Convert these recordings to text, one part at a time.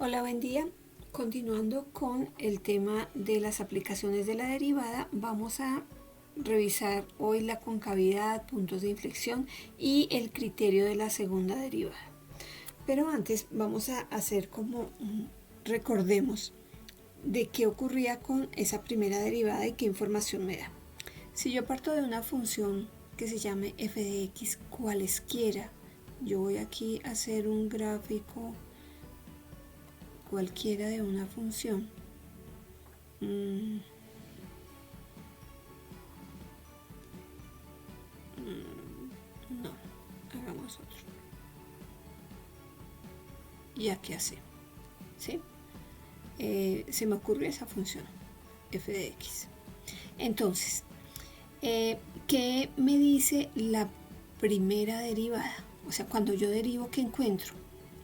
Hola, buen día. Continuando con el tema de las aplicaciones de la derivada, vamos a revisar hoy la concavidad, puntos de inflexión y el criterio de la segunda derivada. Pero antes vamos a hacer recordemos de qué ocurría con esa primera derivada y qué información me da. Si yo parto de una función que se llame f de x cualesquiera, yo voy aquí a hacer un gráfico cualquiera de una función. No, hagamos otro. ¿Ya qué hace? ¿Sí? Se me ocurrió esa función, f de x. Entonces, ¿qué me dice la primera derivada? O sea, cuando yo derivo, ¿qué encuentro?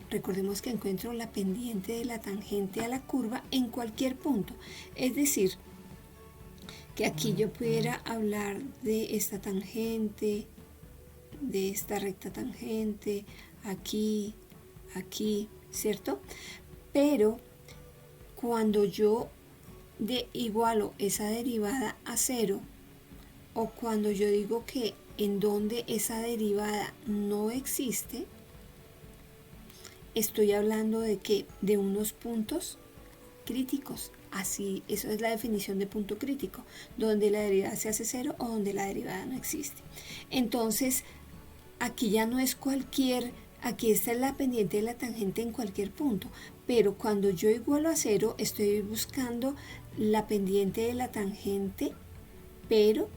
Recordemos que encuentro la pendiente de la tangente a la curva en cualquier punto. Es decir, que aquí yo pudiera hablar de esta tangente, de esta recta tangente, aquí, aquí, ¿cierto? Pero cuando yo igualo esa derivada a 0, o cuando yo digo que en donde esa derivada no existe, estoy hablando de que de unos puntos críticos. Así, eso es la definición de punto crítico, donde la derivada se hace 0 o donde la derivada no existe. Entonces, aquí ya no es aquí está la pendiente de la tangente en cualquier punto, pero cuando yo igualo a 0, estoy buscando la pendiente de la tangente, pero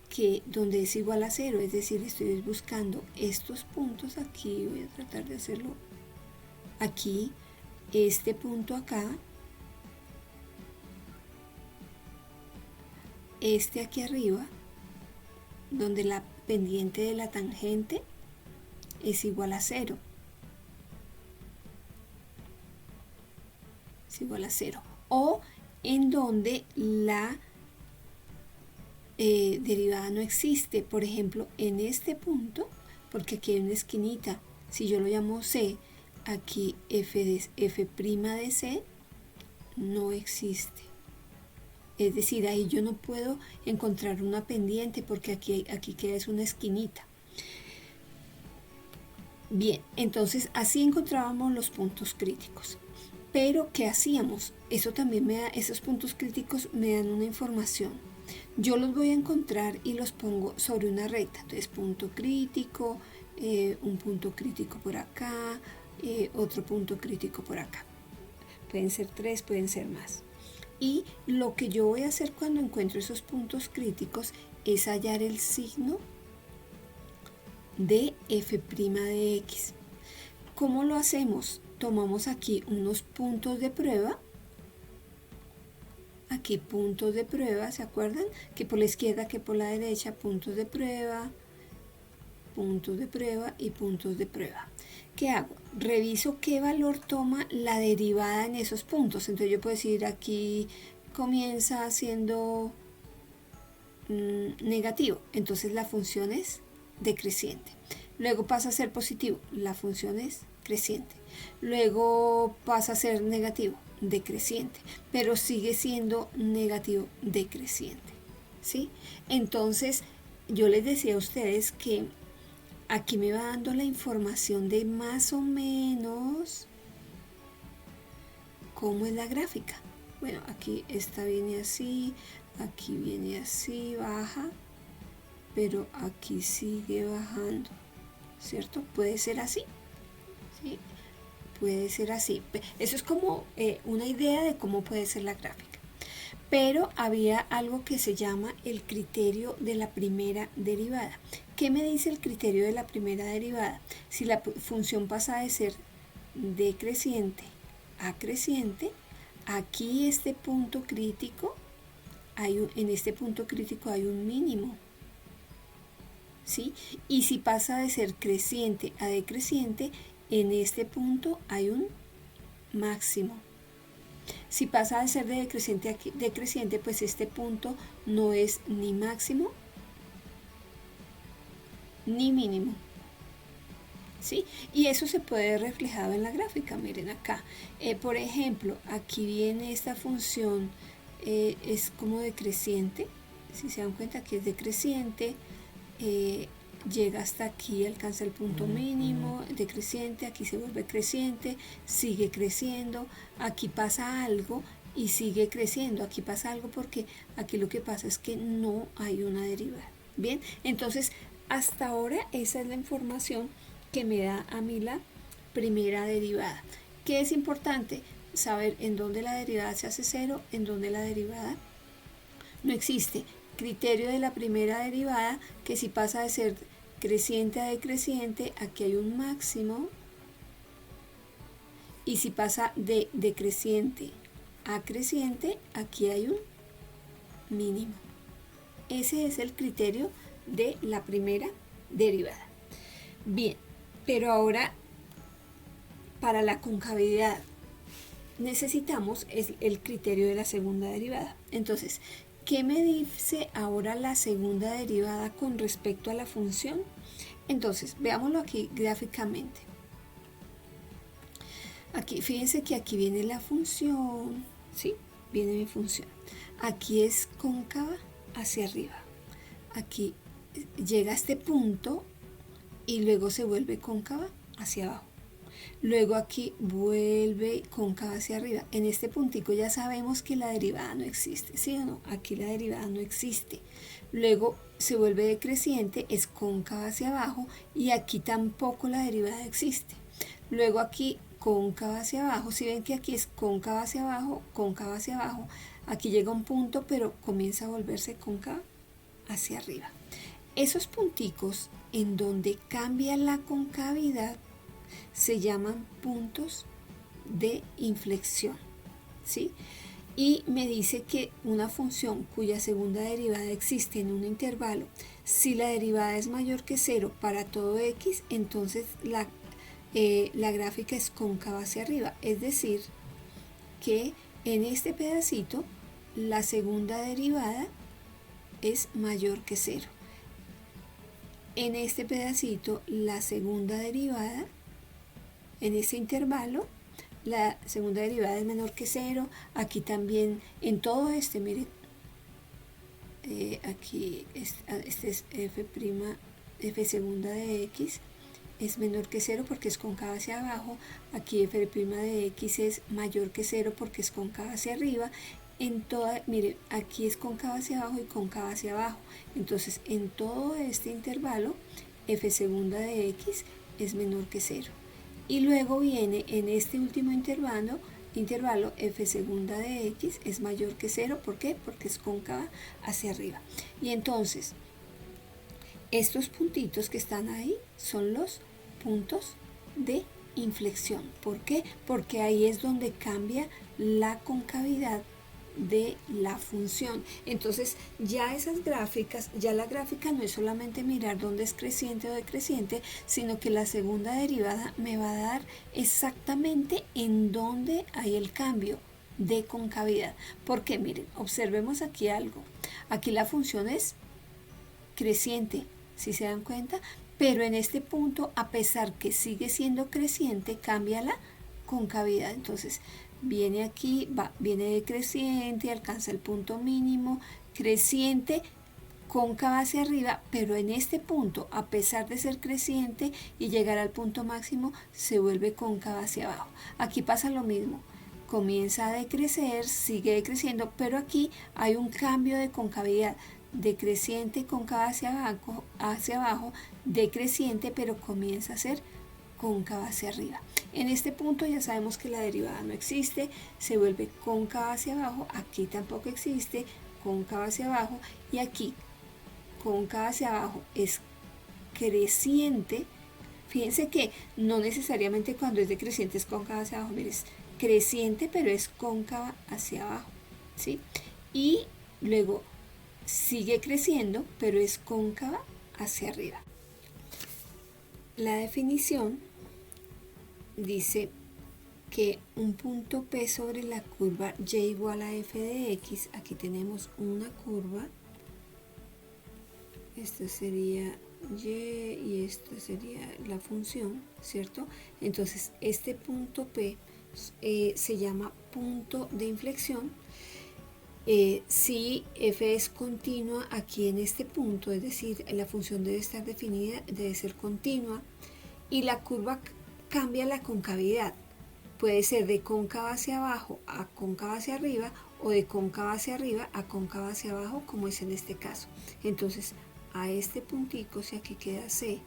que donde es igual a 0, es decir, estoy buscando estos puntos aquí, voy a tratar de hacerlo aquí, este punto acá, este aquí arriba, donde la pendiente de la tangente es igual a 0. Es igual a 0. O en donde la derivada no existe. Por ejemplo, en este punto, porque aquí hay una esquinita, si yo lo llamo C, aquí f de C no existe. Es decir, ahí yo no puedo encontrar una pendiente porque aquí queda es una esquinita. Bien, entonces así encontrábamos los puntos críticos. Pero, ¿qué hacíamos? Eso también esos puntos críticos me dan una información. Yo los voy a encontrar y los pongo sobre una recta. Entonces, punto crítico, un punto crítico por acá, otro punto crítico por acá. Pueden ser 3, pueden ser más. Y lo que yo voy a hacer cuando encuentro esos puntos críticos es hallar el signo de f' de x. ¿Cómo lo hacemos? Tomamos aquí unos puntos de prueba. Aquí puntos de prueba, ¿se acuerdan? Que por la izquierda, que por la derecha, puntos de prueba y puntos de prueba. ¿Qué hago? Reviso qué valor toma la derivada en esos puntos. Entonces yo puedo decir aquí comienza siendo negativo, entonces la función es decreciente. Luego pasa a ser positivo, la función es creciente. Luego pasa a ser negativo, decreciente, pero sigue siendo negativo decreciente, ¿sí? Entonces yo les decía a ustedes que aquí me va dando la información de más o menos cómo es la gráfica. Bueno, aquí esta viene así, aquí viene así, baja, pero aquí sigue bajando, ¿cierto? Puede ser así, ¿sí? Puede ser así. Eso es como una idea de cómo puede ser la gráfica. Pero había algo que se llama el criterio de la primera derivada. ¿Qué me dice el criterio de la primera derivada? Si la función pasa de ser decreciente a creciente, aquí este punto crítico, en este punto crítico hay un mínimo, ¿sí? Y si pasa de ser creciente a decreciente, en este punto hay un máximo. Si pasa de ser de decreciente a decreciente, pues este punto no es ni máximo ni mínimo. ¿sí? Y eso se puede ver reflejado en la gráfica, miren acá. Por ejemplo, aquí viene esta función, es como decreciente, si se dan cuenta que es decreciente, llega hasta aquí, alcanza el punto mínimo, decreciente, aquí se vuelve creciente, sigue creciendo, aquí pasa algo y sigue creciendo, aquí pasa algo porque aquí lo que pasa es que no hay una derivada. Bien, entonces hasta ahora esa es la información que me da a mí la primera derivada. ¿Qué es importante? Saber en dónde la derivada se hace cero, en dónde la derivada no existe. Criterio de la primera derivada, que si pasa de ser creciente a decreciente, aquí hay un máximo, y si pasa de decreciente a creciente, aquí hay un mínimo. Ese es el criterio de la primera derivada. Bien, pero ahora para la concavidad necesitamos el criterio de la segunda derivada. Entonces, ¿qué me dice ahora la segunda derivada con respecto a la función? Entonces, veámoslo aquí gráficamente. Aquí, fíjense que aquí viene la función, ¿sí? Viene mi función. Aquí es cóncava hacia arriba. Aquí llega a este punto y luego se vuelve cóncava hacia abajo. Luego aquí vuelve cóncava hacia arriba. En este puntico ya sabemos que la derivada no existe, ¿sí o no? Aquí la derivada no existe. Luego se vuelve decreciente, es cóncava hacia abajo y aquí tampoco la derivada existe. Luego aquí cóncava hacia abajo, si ven que aquí es cóncava hacia abajo, aquí llega un punto pero comienza a volverse cóncava hacia arriba. Esos punticos en donde cambia la concavidad se llaman puntos de inflexión, ¿sí? Y me dice que una función cuya segunda derivada existe en un intervalo, si la derivada es mayor que 0 para todo x, entonces la gráfica es cóncava hacia arriba, es decir, que en este pedacito la segunda derivada es mayor que 0. En este pedacito la segunda derivada, en este intervalo, la segunda derivada es menor que 0. Aquí también, en todo este, miren, aquí este es f segunda de x es menor que 0 porque es cóncava hacia abajo. Aquí f' de x es mayor que 0 porque es cóncava hacia arriba. En toda, miren, aquí es cóncava hacia abajo y cóncava hacia abajo. Entonces, en todo este intervalo, f segunda de x es menor que 0. Y luego viene en este último intervalo f segunda de x es mayor que 0. ¿Por qué? Porque es cóncava hacia arriba. Y entonces, estos puntitos que están ahí son los puntos de inflexión. ¿Por qué? Porque ahí es donde cambia la concavidad de la función. Entonces ya esas gráficas, ya la gráfica no es solamente mirar dónde es creciente o decreciente, sino que la segunda derivada me va a dar exactamente en dónde hay el cambio de concavidad. Porque miren, observemos aquí algo. Aquí la función es creciente, si se dan cuenta, pero en este punto, a pesar que sigue siendo creciente, cambia la concavidad. Entonces viene aquí, viene decreciente, alcanza el punto mínimo, creciente, cóncava hacia arriba, pero en este punto, a pesar de ser creciente y llegar al punto máximo, se vuelve cóncava hacia abajo. Aquí pasa lo mismo, comienza a decrecer, sigue decreciendo, pero aquí hay un cambio de concavidad, decreciente, cóncava hacia abajo, decreciente, pero comienza a ser cóncava hacia arriba. En este punto ya sabemos que la derivada no existe, se vuelve cóncava hacia abajo, aquí tampoco existe, cóncava hacia abajo, y aquí cóncava hacia abajo es creciente. Fíjense que no necesariamente cuando es decreciente es cóncava hacia abajo, miren, es creciente pero es cóncava hacia abajo, ¿sí? Y luego sigue creciendo pero es cóncava hacia arriba. La definición dice que un punto P sobre la curva y igual a f de x, aquí tenemos una curva, esto sería y esta sería la función, ¿cierto? Entonces este punto P se llama punto de inflexión. Si f es continua aquí en este punto, es decir, la función debe estar definida, debe ser continua, y la curva cambia la concavidad. Puede ser de cóncava hacia abajo a cóncava hacia arriba, o de cóncava hacia arriba a cóncava hacia abajo, como es en este caso. Entonces, a este puntico, si aquí queda C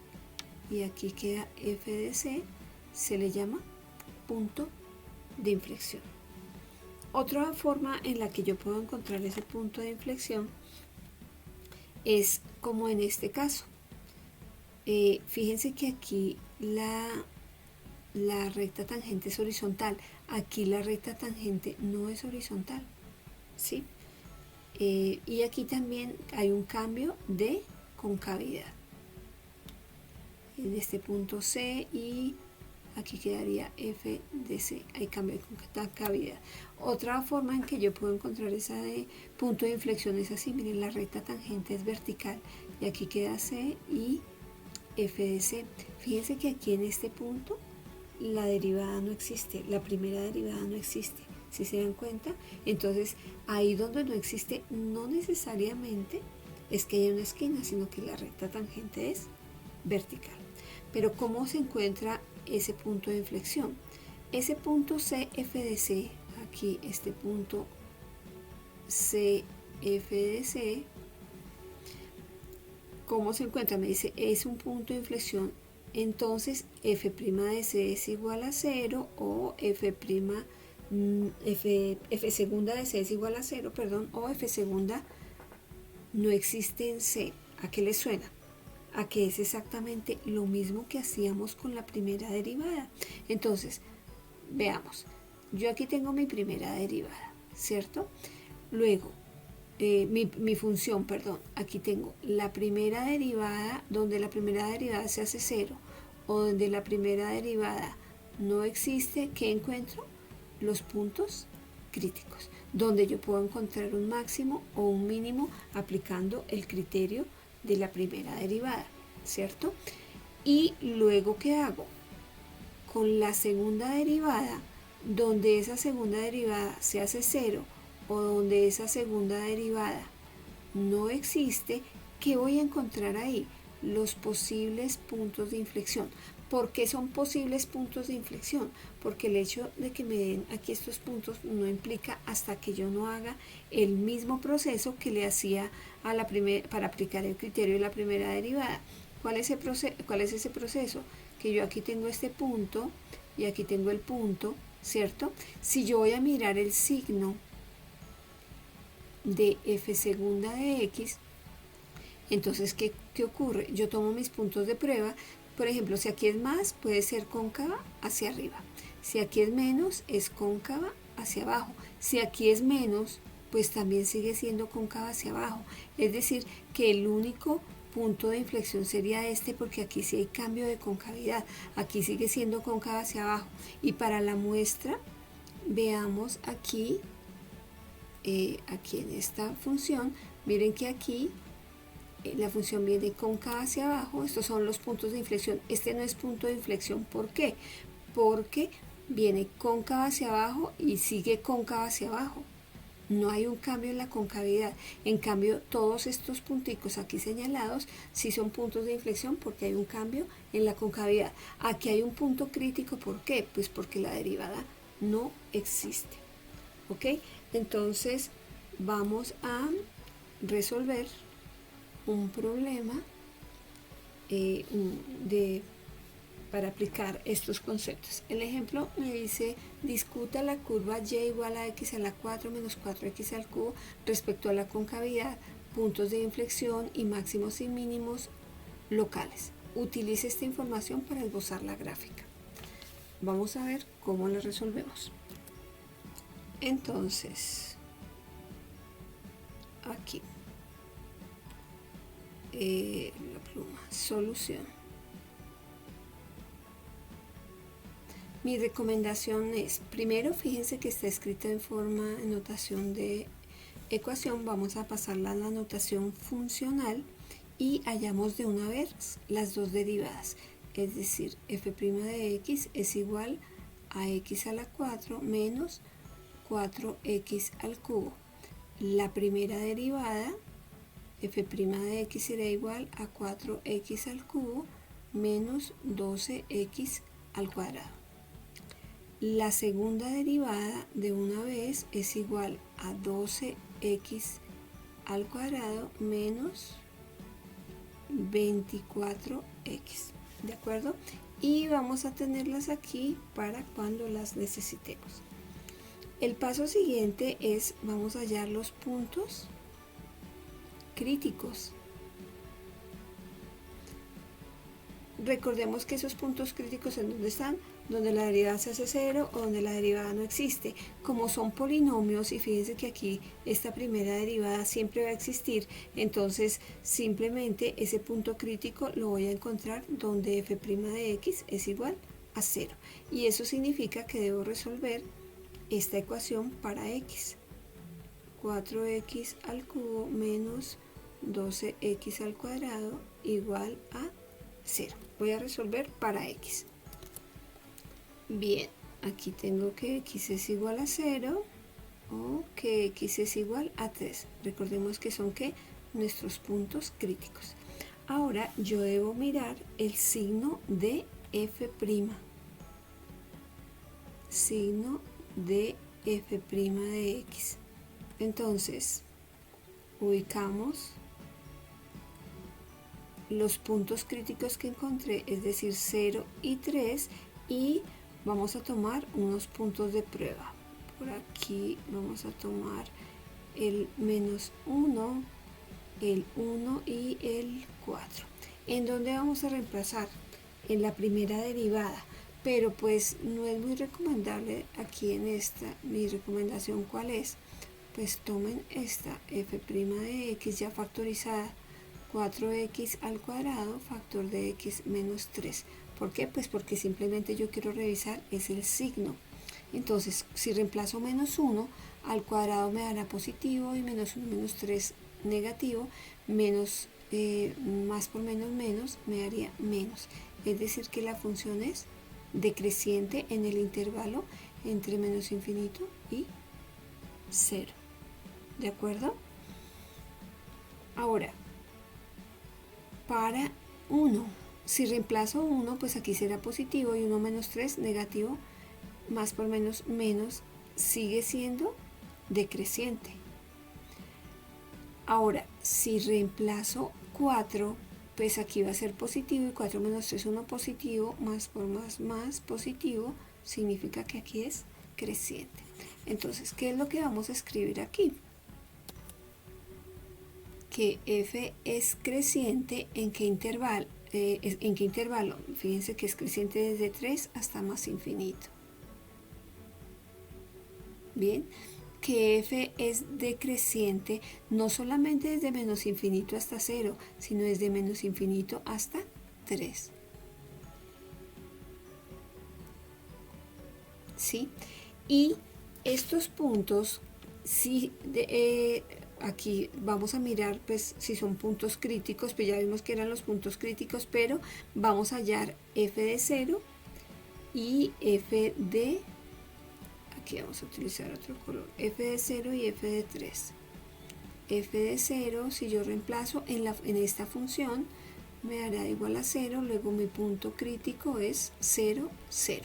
y aquí queda f de C, se le llama punto de inflexión. Otra forma en la que yo puedo encontrar ese punto de inflexión es como en este caso. Fíjense que aquí la recta tangente es horizontal, aquí la recta tangente no es horizontal, ¿sí? Y aquí también hay un cambio de concavidad en este punto C, y aquí quedaría f de C, hay cambio de concavidad. Otra forma en que yo puedo encontrar ese punto de inflexión es así, miren, la recta tangente es vertical y aquí queda C y f de C. Fíjense que aquí en este punto la derivada no existe, la primera derivada no existe, ¿sí se dan cuenta? Entonces ahí donde no existe, no necesariamente es que haya una esquina, sino que la recta tangente es vertical. Pero ¿cómo se encuentra ese punto de inflexión? Ese punto C, f de C, aquí este punto C, f de C, ¿cómo se encuentra? Me dice, es un punto de inflexión, entonces f' de C es igual a 0, o f' f segunda de C es igual a 0, perdón, o f segunda no existe en C. ¿A qué le suena? A que es exactamente lo mismo que hacíamos con la primera derivada. Entonces, veamos, yo aquí tengo mi primera derivada, ¿cierto? Luego, mi función, perdón, aquí tengo la primera derivada, donde la primera derivada se hace 0, o donde la primera derivada no existe. ¿Qué encuentro? Los puntos críticos, donde yo puedo encontrar un máximo o un mínimo aplicando el criterio de la primera derivada, ¿cierto? Y luego, ¿qué hago? Con la segunda derivada, donde esa segunda derivada se hace 0, o donde esa segunda derivada no existe, ¿qué voy a encontrar ahí? Los posibles puntos de inflexión. ¿Por qué son posibles puntos de inflexión? Porque el hecho de que me den aquí estos puntos no implica hasta que yo no haga el mismo proceso que le hacía a la para aplicar el criterio de la primera derivada. ¿Cuál es ese proceso? Que yo aquí tengo este punto y aquí tengo el punto, ¿cierto? Si yo voy a mirar el signo de f segunda de x, entonces ¿qué ocurre? Yo tomo mis puntos de prueba. Por ejemplo, si aquí es más, puede ser cóncava hacia arriba. Si aquí es menos, es cóncava hacia abajo. Si aquí es menos, pues también sigue siendo cóncava hacia abajo. Es decir, que el único punto de inflexión sería este, porque aquí sí hay cambio de concavidad. Aquí sigue siendo cóncava hacia abajo. Y para la muestra, veamos aquí, aquí en esta función, miren que aquí la función viene cóncava hacia abajo. Estos son los puntos de inflexión. Este no es punto de inflexión. ¿Por qué? Porque viene cóncava hacia abajo y sigue cóncava hacia abajo. No hay un cambio en la concavidad. En cambio, todos estos punticos aquí señalados sí son puntos de inflexión, porque hay un cambio en la concavidad. Aquí hay un punto crítico. ¿Por qué? Pues porque la derivada no existe. ¿Ok? Entonces vamos a resolver un problema para aplicar estos conceptos. El ejemplo me dice: discuta la curva y igual a x a la 4 menos 4x al cubo respecto a la concavidad, puntos de inflexión y máximos y mínimos locales. Utilice esta información para esbozar la gráfica. Vamos a ver cómo la resolvemos. Entonces, aquí la pluma, solución. Mi recomendación es, primero, fíjense que está escrita en forma de notación de ecuación. Vamos a pasarla a la notación funcional y hallamos de una vez las dos derivadas, es decir, f' de x es igual a x a la 4 menos 4x al cubo. La primera derivada, f' de x será igual a 4x al cubo menos 12x al cuadrado. La segunda derivada de una vez es igual a 12x al cuadrado menos 24x, ¿de acuerdo? Y vamos a tenerlas aquí para cuando las necesitemos. El paso siguiente es, vamos a hallar los puntos críticos. Recordemos que esos puntos críticos en donde están, donde la derivada se hace cero o donde la derivada no existe. Como son polinomios, y fíjense que aquí esta primera derivada siempre va a existir, entonces simplemente ese punto crítico lo voy a encontrar donde f' de x es igual a 0. Y eso significa que debo resolver esta ecuación para x. 4x al cubo menos 12x al cuadrado igual a 0. Voy a resolver para x. Bien, aquí tengo que x es igual a 0 o que x es igual a 3. Recordemos que son nuestros puntos críticos. Ahora yo debo mirar el signo de f'. Signo de f' de x. Entonces, ubicamos los puntos críticos que encontré, es decir, 0 y 3, y vamos a tomar unos puntos de prueba. Por aquí vamos a tomar el menos 1, el 1 y el 4. ¿En dónde vamos a reemplazar? En la primera derivada, pero pues no es muy recomendable aquí en esta. Mi recomendación, ¿cuál es? Pues tomen esta f' de x ya factorizada, 4x al cuadrado factor de x menos 3. ¿Por qué? Pues porque simplemente yo quiero revisar es el signo. Entonces, si reemplazo menos 1, al cuadrado me dará positivo y menos 1 menos 3 negativo, menos más por menos me daría menos. Es decir que la función es decreciente en el intervalo entre menos infinito y 0. ¿De acuerdo? Ahora, para 1, si reemplazo 1, pues aquí será positivo y 1 menos 3 negativo, más por menos sigue siendo decreciente. Ahora, si reemplazo 4, pues aquí va a ser positivo y 4 menos 3, 1 positivo, más por más positivo, significa que aquí es creciente. Entonces, ¿qué es lo que vamos a escribir aquí? Que f es creciente en qué intervalo, fíjense que es creciente desde 3 hasta más infinito. Bien, que f es decreciente no solamente desde menos infinito hasta 0, sino desde menos infinito hasta 3. ¿Sí? Y estos puntos, sí, aquí vamos a mirar pues si son puntos críticos, pues ya vimos que eran los puntos críticos, pero vamos a hallar f de 0 y f de, aquí vamos a utilizar otro color, f de 0 y f de 3. F de 0, si yo reemplazo en esta función, me dará igual a 0, luego mi punto crítico es 0, 0.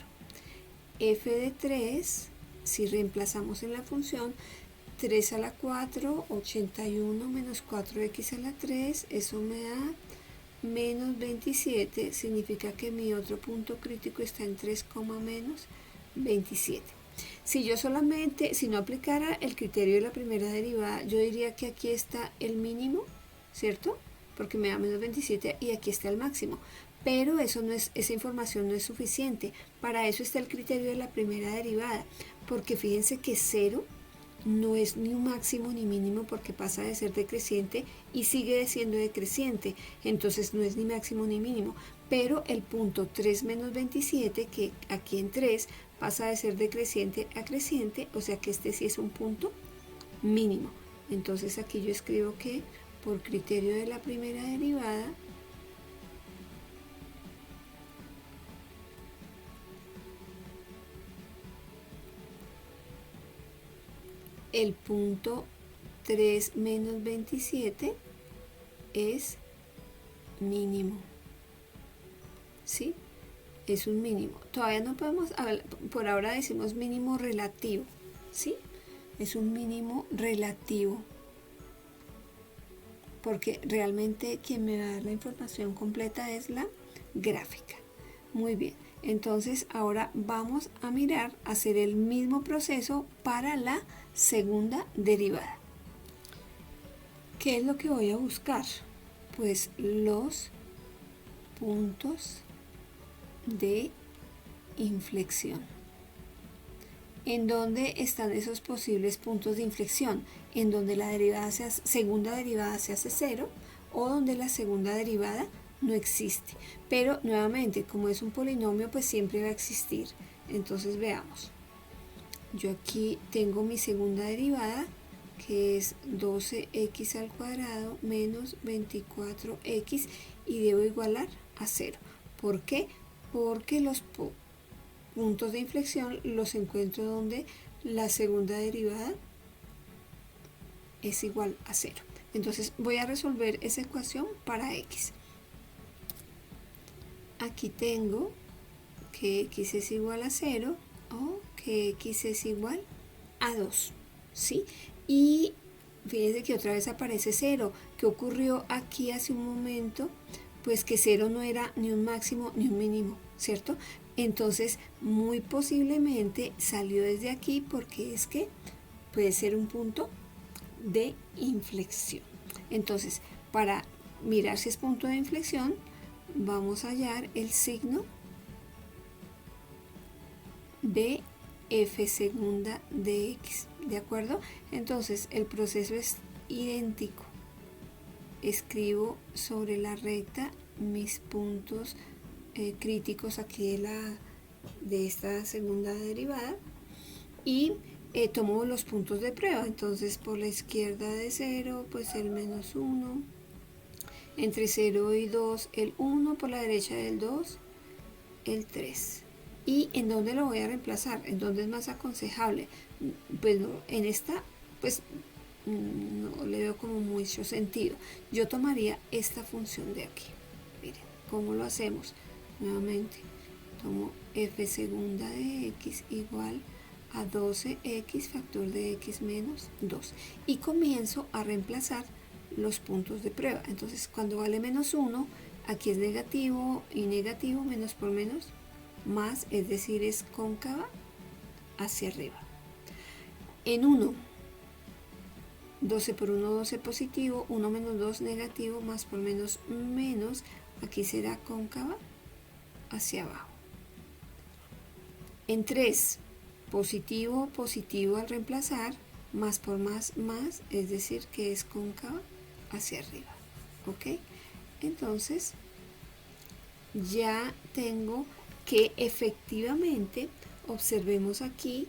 F de 3, si reemplazamos en la función, 3 a la 4, 81 menos 4x a la 3, eso me da menos 27, significa que mi otro punto crítico está en 3, menos 27. Si yo solamente, si no aplicara el criterio de la primera derivada, yo diría que aquí está el mínimo, ¿cierto? Porque me da menos 27 y aquí está el máximo. Pero eso no es, esa información no es suficiente. Para eso está el criterio de la primera derivada, porque fíjense que 0 no es ni un máximo ni mínimo porque pasa de ser decreciente y sigue siendo decreciente, entonces no es ni máximo ni mínimo, pero el punto 3 menos 27, que aquí en 3 pasa de ser decreciente a creciente, o sea que este sí es un punto mínimo. Entonces aquí yo escribo que por criterio de la primera derivada, el punto 3 menos 27 es mínimo, ¿sí? Es un mínimo. Todavía no podemos, por ahora decimos mínimo relativo, ¿sí? Es un mínimo relativo, porque realmente quien me va a dar la información completa es la gráfica. Muy bien, entonces ahora vamos a mirar, hacer el mismo proceso para la segunda derivada. ¿Qué es lo que voy a buscar? Pues los puntos de inflexión. ¿En dónde están esos posibles puntos de inflexión? En donde la segunda derivada se hace 0 o donde la segunda derivada no existe. Pero nuevamente, como es un polinomio, pues siempre va a existir. Entonces veamos. Yo aquí tengo mi segunda derivada, que es 12x al cuadrado menos 24x, y debo igualar a 0. ¿Por qué? Porque los puntos de inflexión los encuentro donde la segunda derivada es igual a 0. Entonces voy a resolver esa ecuación para x. Aquí tengo que x es igual a 0 o que x es igual a 2, ¿sí? Y fíjense que otra vez aparece 0. ¿Qué ocurrió aquí hace un momento? Pues que 0 no era ni un máximo ni un mínimo, ¿cierto? Entonces, muy posiblemente salió desde aquí porque es que puede ser un punto de inflexión. Entonces, para mirar si es punto de inflexión, vamos a hallar el signo de f segunda de x, ¿de acuerdo? Entonces, el proceso es idéntico. Escribo sobre la recta mis puntos críticos aquí de esta segunda derivada y tomo los puntos de prueba. Entonces, por la izquierda de 0, pues el menos 1, entre 0 y 2 el 1, por la derecha del 2 el 3. ¿Y en dónde lo voy a reemplazar? ¿En dónde es más aconsejable? Pues no, en esta, pues no le veo como mucho sentido. Yo tomaría esta función de aquí. Miren, ¿cómo lo hacemos? Nuevamente, tomo f segunda de x igual a 12x factor de x menos 2. Y comienzo a reemplazar los puntos de prueba. Entonces, cuando vale menos 1, aquí es negativo y negativo, menos por menos, más, es decir, es cóncava hacia arriba. En 1, 12 por 1, 12 positivo, 1 menos 2 negativo, más por menos menos, aquí será cóncava hacia abajo. En 3, positivo, positivo al reemplazar, más por más, es decir, que es cóncava hacia arriba. ¿Ok? Entonces, ya tengo que efectivamente, observemos aquí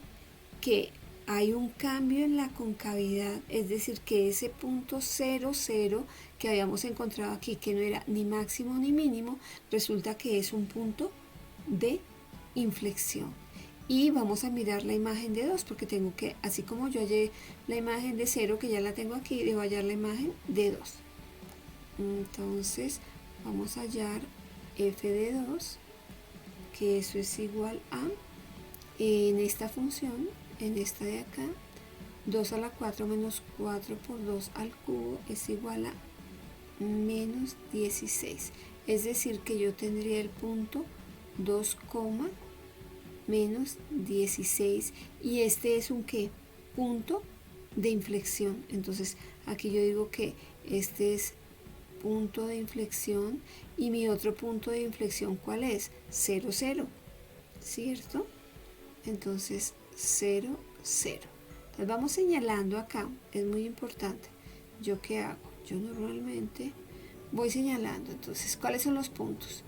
que hay un cambio en la concavidad, es decir, que ese punto 0, 0 que habíamos encontrado aquí, que no era ni máximo ni mínimo, resulta que es un punto de inflexión. Y vamos a mirar la imagen de 2, porque tengo que, así como yo hallé la imagen de 0, que ya la tengo aquí, debo hallar la imagen de 2. Entonces, vamos a hallar f de 2, que eso es igual a, en esta función, en esta de acá, 2 a la 4 menos 4 por 2 al cubo es igual a menos 16. Es decir, que yo tendría el punto 2, menos 16, y este es un ¿qué? Punto de inflexión. Entonces, aquí yo digo que este es punto de inflexión, y mi otro punto de inflexión, ¿cuál es? 0, 0, ¿cierto? Entonces 0, 0. Entonces vamos señalando acá, es muy importante. ¿Yo qué hago? Yo normalmente voy señalando. Entonces, ¿cuáles son los puntos?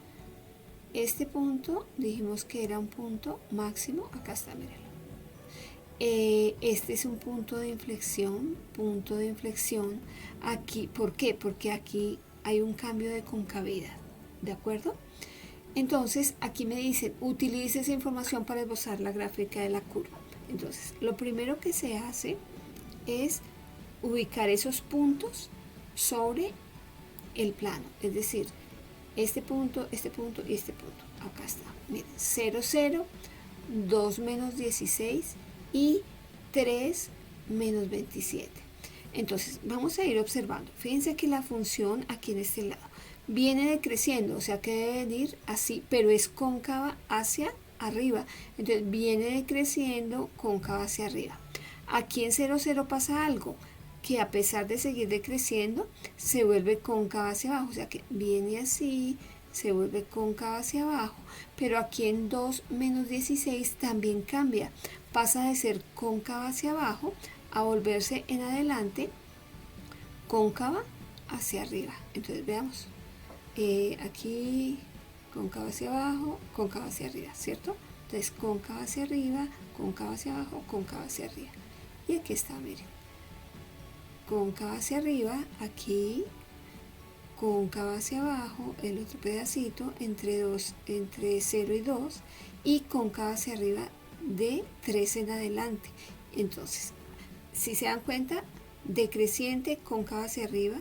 Este punto dijimos que era un punto máximo, acá está, mírenlo. Este es un punto de inflexión, aquí. ¿Por qué? Porque aquí hay un cambio de concavidad, ¿de acuerdo? Entonces aquí me dicen, utilice esa información para esbozar la gráfica de la curva. Entonces, lo primero que se hace es ubicar esos puntos sobre el plano, es decir, este punto y este punto. Acá está, miren, 0, 0, 2 menos 16 y 3 menos 27. Entonces vamos a ir observando. Fíjense que la función aquí en este lado viene decreciendo, o sea que debe venir así, pero es cóncava hacia arriba. Entonces viene decreciendo cóncava hacia arriba. Aquí en 0, 0 pasa algo, que a pesar de seguir decreciendo, se vuelve cóncava hacia abajo, o sea que viene así, se vuelve cóncava hacia abajo, pero aquí en 2 menos 16 también cambia, pasa de ser cóncava hacia abajo a volverse en adelante cóncava hacia arriba. Entonces veamos, aquí cóncava hacia abajo, cóncava hacia arriba, ¿cierto? Entonces cóncava hacia arriba, cóncava hacia abajo, cóncava hacia arriba. Y aquí está, miren, cóncava hacia arriba, aquí cóncava hacia abajo, el otro pedacito entre 0 y 2, y cóncava hacia arriba de 3 en adelante. Entonces, si se dan cuenta, decreciente, cóncava hacia arriba,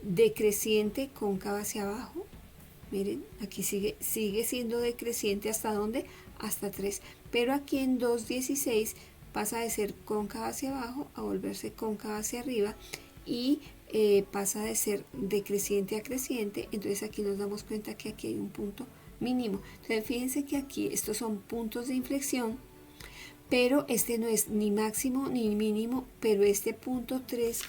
decreciente, cóncava hacia abajo. Miren, aquí sigue siendo decreciente, ¿hasta dónde? Hasta 3. Pero aquí en 2.16 pasa de ser cóncava hacia abajo a volverse cóncava hacia arriba y pasa de ser decreciente a creciente. Entonces aquí nos damos cuenta que aquí hay un punto mínimo. Entonces fíjense que aquí estos son puntos de inflexión, pero este no es ni máximo ni mínimo, pero este punto 3,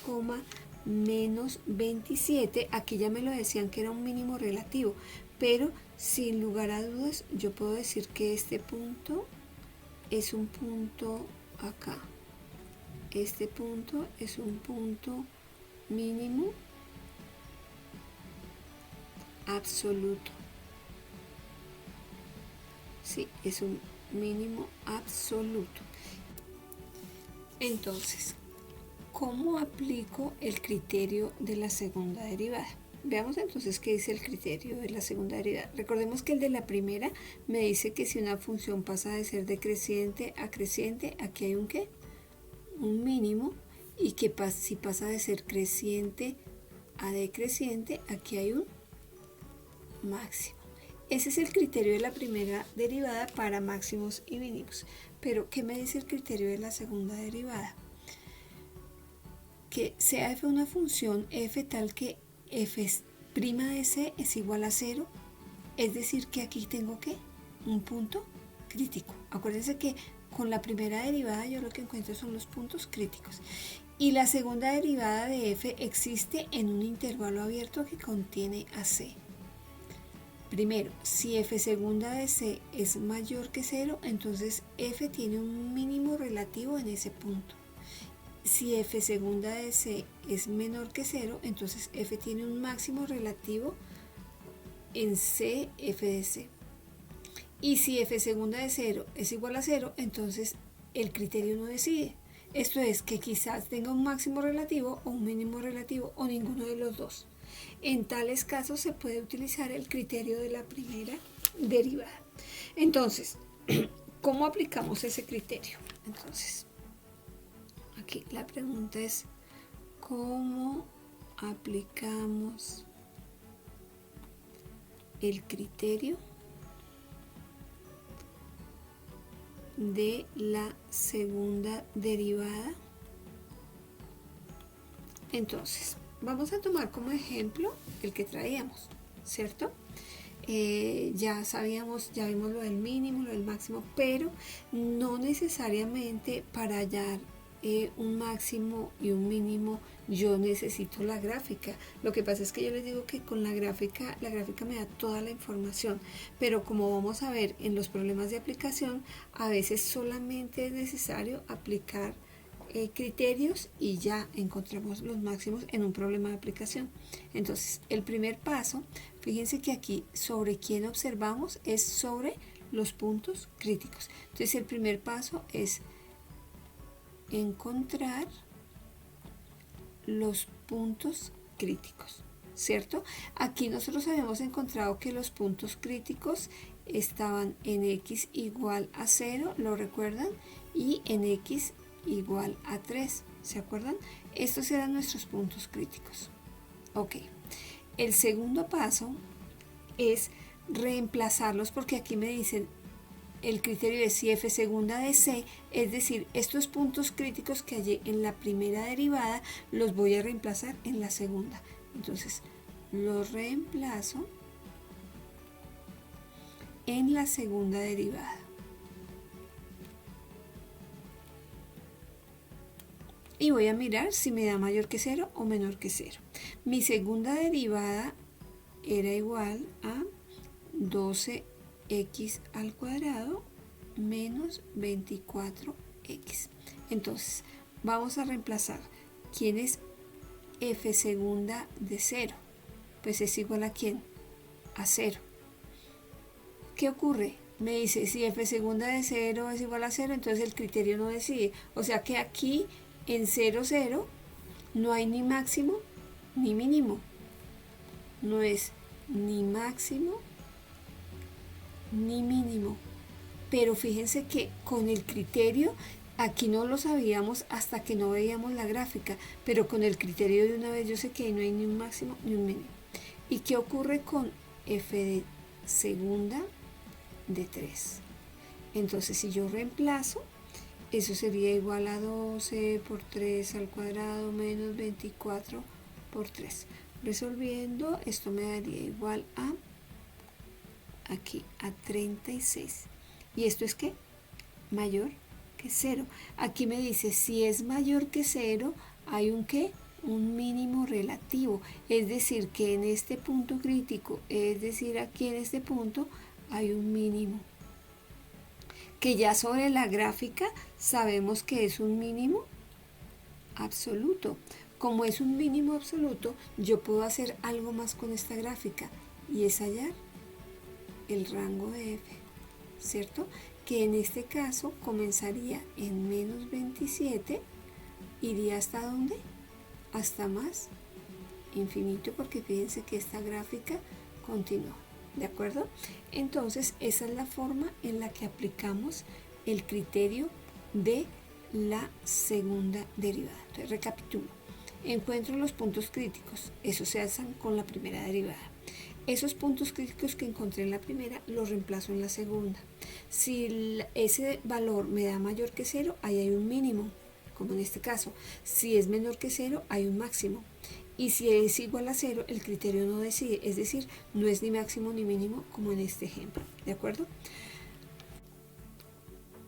menos 27, aquí ya me lo decían que era un mínimo relativo, pero sin lugar a dudas yo puedo decir que este punto es un punto acá, este punto es un punto mínimo absoluto. Sí, es un mínimo absoluto. Entonces, ¿cómo aplico el criterio de la segunda derivada? Veamos entonces qué dice el criterio de la segunda derivada. Recordemos que el de la primera me dice que si una función pasa de ser decreciente a creciente, aquí hay un ¿qué? Un mínimo, y que si pasa de ser creciente a decreciente, aquí hay un máximo. Ese es el criterio de la primera derivada para máximos y mínimos. Pero, ¿qué me dice el criterio de la segunda derivada? Que sea f una función f tal que f' de c es igual a 0, es decir que aquí tengo ¿qué? Un punto crítico. Acuérdense que con la primera derivada yo lo que encuentro son los puntos críticos. Y la segunda derivada de f existe en un intervalo abierto que contiene a c. Primero, si f segunda de c es mayor que 0, entonces f tiene un mínimo relativo en ese punto. Si f segunda de c es menor que 0, entonces f tiene un máximo relativo en c f de c. Y si f segunda de 0 es igual a 0, entonces el criterio no decide. Esto es que quizás tenga un máximo relativo o un mínimo relativo o ninguno de los dos. En tales casos se puede utilizar el criterio de la primera derivada. Entonces, ¿cómo aplicamos ese criterio? Entonces, aquí la pregunta es, ¿cómo aplicamos el criterio de la segunda derivada? Entonces, vamos a tomar como ejemplo el que traíamos, ¿cierto? Ya sabíamos, ya vimos lo del mínimo, lo del máximo, pero no necesariamente para hallar un máximo y un mínimo yo necesito la gráfica. Lo que pasa es que yo les digo que con la gráfica me da toda la información, pero como vamos a ver en los problemas de aplicación, a veces solamente es necesario aplicar criterios y ya encontramos los máximos en un problema de aplicación. Entonces, el primer paso, fíjense que aquí sobre quién observamos es sobre los puntos críticos. Entonces, el primer paso es encontrar los puntos críticos, ¿cierto? Aquí nosotros habíamos encontrado que los puntos críticos estaban en x igual a 0, ¿lo recuerdan? Y en x igual a 3, ¿se acuerdan? Estos eran nuestros puntos críticos. Ok, el segundo paso es reemplazarlos, porque aquí me dicen el criterio de si f segunda de c, es decir, estos puntos críticos que hallé en la primera derivada los voy a reemplazar en la segunda. Entonces, los reemplazo en la segunda derivada. Y voy a mirar si me da mayor que 0 o menor que 0. Mi segunda derivada era igual a 12x al cuadrado menos 24x. Entonces, vamos a reemplazar. ¿Quién es f segunda de 0? Pues es igual a ¿quién? A 0. ¿Qué ocurre? Me dice, si f segunda de 0 es igual a 0, entonces el criterio no decide. O sea que aquí en 0, 0 no hay ni máximo ni mínimo. No es ni máximo ni mínimo. Pero fíjense que con el criterio, aquí no lo sabíamos hasta que no veíamos la gráfica, pero con el criterio de una vez yo sé que ahí no hay ni un máximo ni un mínimo. ¿Y qué ocurre con f de segunda de 3? Entonces si yo reemplazo, eso sería igual a 12 por 3 al cuadrado menos 24 por 3. Resolviendo, esto me daría igual a, aquí, a 36. ¿Y esto es qué? Mayor que 0. Aquí me dice, si es mayor que 0, hay un ¿qué? Un mínimo relativo. Es decir, que en este punto crítico, es decir, aquí en este punto, hay un mínimo. Que ya sobre la gráfica sabemos que es un mínimo absoluto. Como es un mínimo absoluto, yo puedo hacer algo más con esta gráfica, y es hallar el rango de f, ¿cierto? Que en este caso comenzaría en menos 27, iría hasta ¿dónde? Hasta más infinito, porque fíjense que esta gráfica continúa, ¿de acuerdo? Entonces esa es la forma en la que aplicamos el criterio de la segunda derivada. Entonces recapitulo, encuentro los puntos críticos, esos se hacen con la primera derivada. Esos puntos críticos que encontré en la primera los reemplazo en la segunda. Si ese valor me da mayor que 0, ahí hay un mínimo, como en este caso. Si es menor que 0, hay un máximo. Y si es igual a 0, el criterio no decide, es decir, no es ni máximo ni mínimo como en este ejemplo, ¿de acuerdo?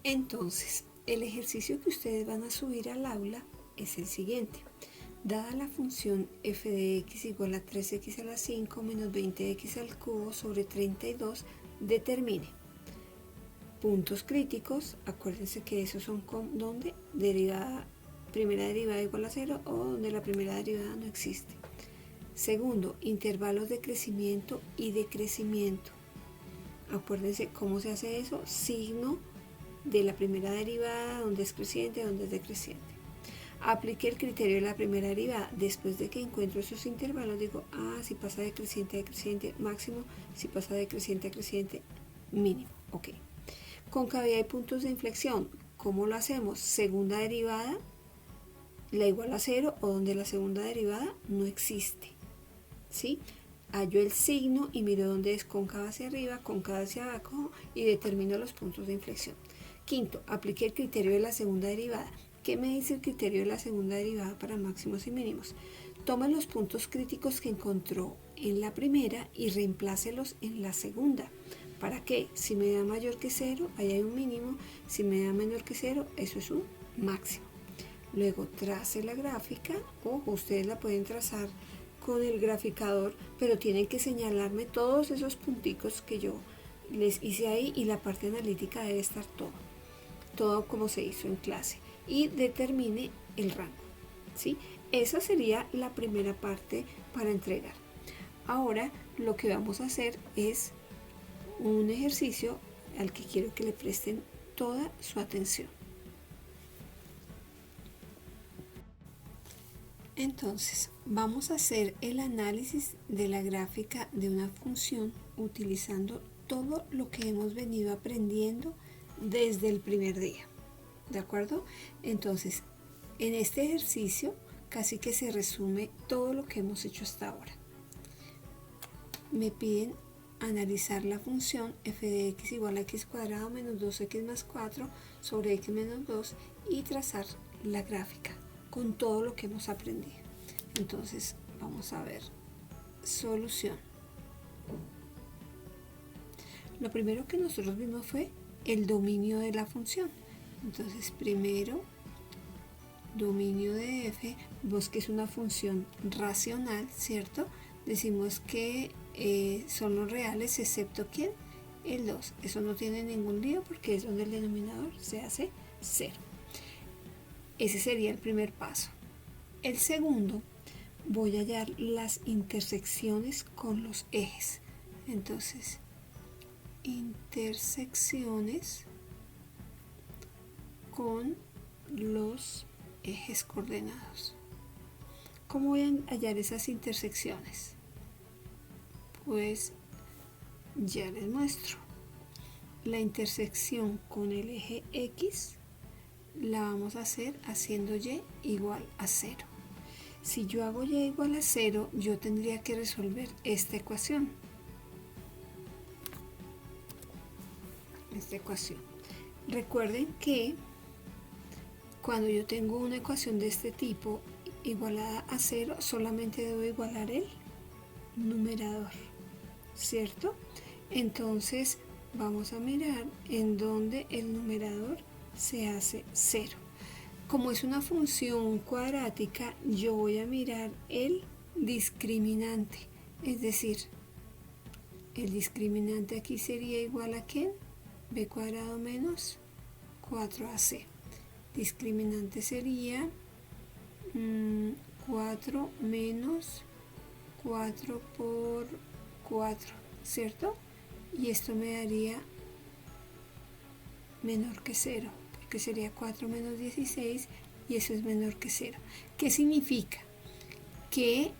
Entonces, el ejercicio que ustedes van a subir al aula es el siguiente. Dada la función f de x igual a 3x a la 5 menos 20x al cubo sobre 32, determine puntos críticos. Acuérdense que esos son con donde primera derivada igual a 0 o donde la primera derivada no existe. Segundo, intervalos de crecimiento y decrecimiento. Acuérdense cómo se hace eso, signo de la primera derivada, donde es creciente, donde es decreciente. Apliqué el criterio de la primera derivada. Después de que encuentro esos intervalos, digo, si pasa de creciente a decreciente, máximo, si pasa de creciente a creciente, mínimo. Ok. Concavidad de puntos de inflexión. ¿Cómo lo hacemos? Segunda derivada, la igual a 0 o donde la segunda derivada no existe. ¿Sí? Hallo el signo y miro dónde es cóncava hacia arriba, cóncava hacia abajo y determino los puntos de inflexión. Quinto, apliqué el criterio de la segunda derivada. ¿Qué me dice el criterio de la segunda derivada para máximos y mínimos? Toma los puntos críticos que encontró en la primera y reemplácelos en la segunda. ¿Para qué? Si me da mayor que 0, ahí hay un mínimo. Si me da menor que 0, eso es un máximo. Luego trace la gráfica, o ustedes la pueden trazar con el graficador, pero tienen que señalarme todos esos punticos que yo les hice ahí, y la parte analítica debe estar todo como se hizo en clase, y determine el rango, ¿sí? Esa sería la primera parte para entregar. Ahora lo que vamos a hacer es un ejercicio al que quiero que le presten toda su atención. Entonces, vamos a hacer el análisis de la gráfica de una función utilizando todo lo que hemos venido aprendiendo desde el primer día. ¿De acuerdo? Entonces, en este ejercicio casi que se resume todo lo que hemos hecho hasta ahora. Me piden analizar la función f de x igual a x cuadrado menos 2x más 4 sobre x menos 2 y trazar la gráfica con todo lo que hemos aprendido. Entonces vamos a ver solución. Lo primero que nosotros vimos fue el dominio de la función. Entonces primero dominio de f, vemos que es una función racional, ¿cierto? Decimos que son los reales excepto ¿quién? El 2. Eso no tiene ningún lío porque es donde el denominador se hace 0. Ese sería el primer paso. El segundo, voy a hallar las intersecciones con los ejes. Entonces, intersecciones con los ejes coordenados. ¿Cómo voy a hallar esas intersecciones? Pues ya les muestro. La intersección con el eje X la vamos a hacer haciendo Y igual a 0. Si yo hago Y igual a 0, yo tendría que resolver esta ecuación. Recuerden que cuando yo tengo una ecuación de este tipo igualada a 0, solamente debo igualar el numerador, ¿cierto? Entonces vamos a mirar en donde el numerador se hace 0. Como es una función cuadrática, yo voy a mirar el discriminante, es decir, el discriminante aquí sería igual a ¿quién? B cuadrado menos 4ac. Discriminante sería 4 menos 4 por 4, ¿cierto? Y esto me daría menor que 0, porque sería 4 menos 16 y eso es menor que 0. ¿Qué significa? Que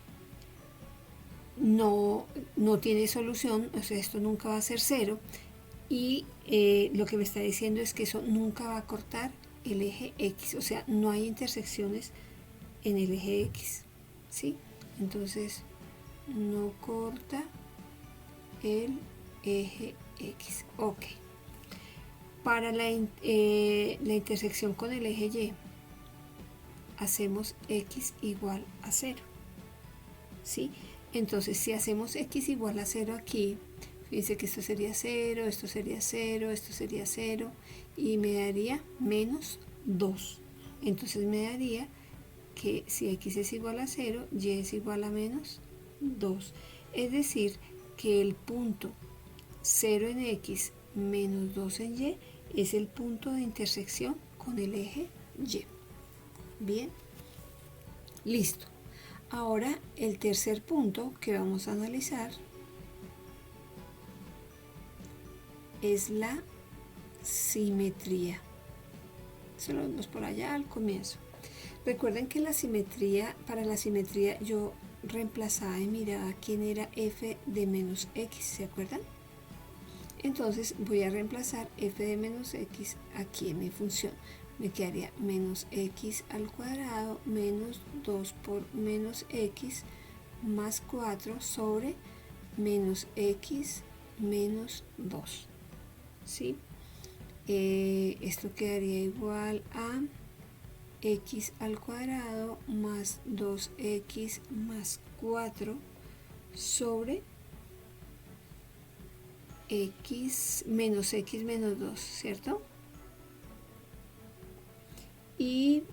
no tiene solución, o sea, esto nunca va a ser 0 y lo que me está diciendo es que eso nunca va a cortar el eje X, o sea, no hay intersecciones en el eje X, ¿sí? Entonces, no corta el eje X. Ok. Para la intersección con el eje Y, hacemos X igual a 0, ¿sí? Entonces, si hacemos X igual a 0 aquí, fíjense que esto sería 0, esto sería 0, esto sería 0, y me daría menos 2. Entonces me daría que si X es igual a 0, Y es igual a menos 2. Es decir, que el punto 0 en X menos 2 en Y es el punto de intersección con el eje Y. Bien, listo. Ahora el tercer punto que vamos a analizar es la simetría. Se lo vemos por allá al comienzo. Recuerden que para la simetría yo reemplazaba y miraba quién era f de menos x, ¿se acuerdan? Entonces voy a reemplazar f de menos x aquí en mi función. Me quedaría menos x al cuadrado menos 2 por menos x más 4 sobre menos x menos 2. ¿Sí? Esto quedaría igual a x al cuadrado más 2x más 4 sobre x menos 2, ¿cierto? Y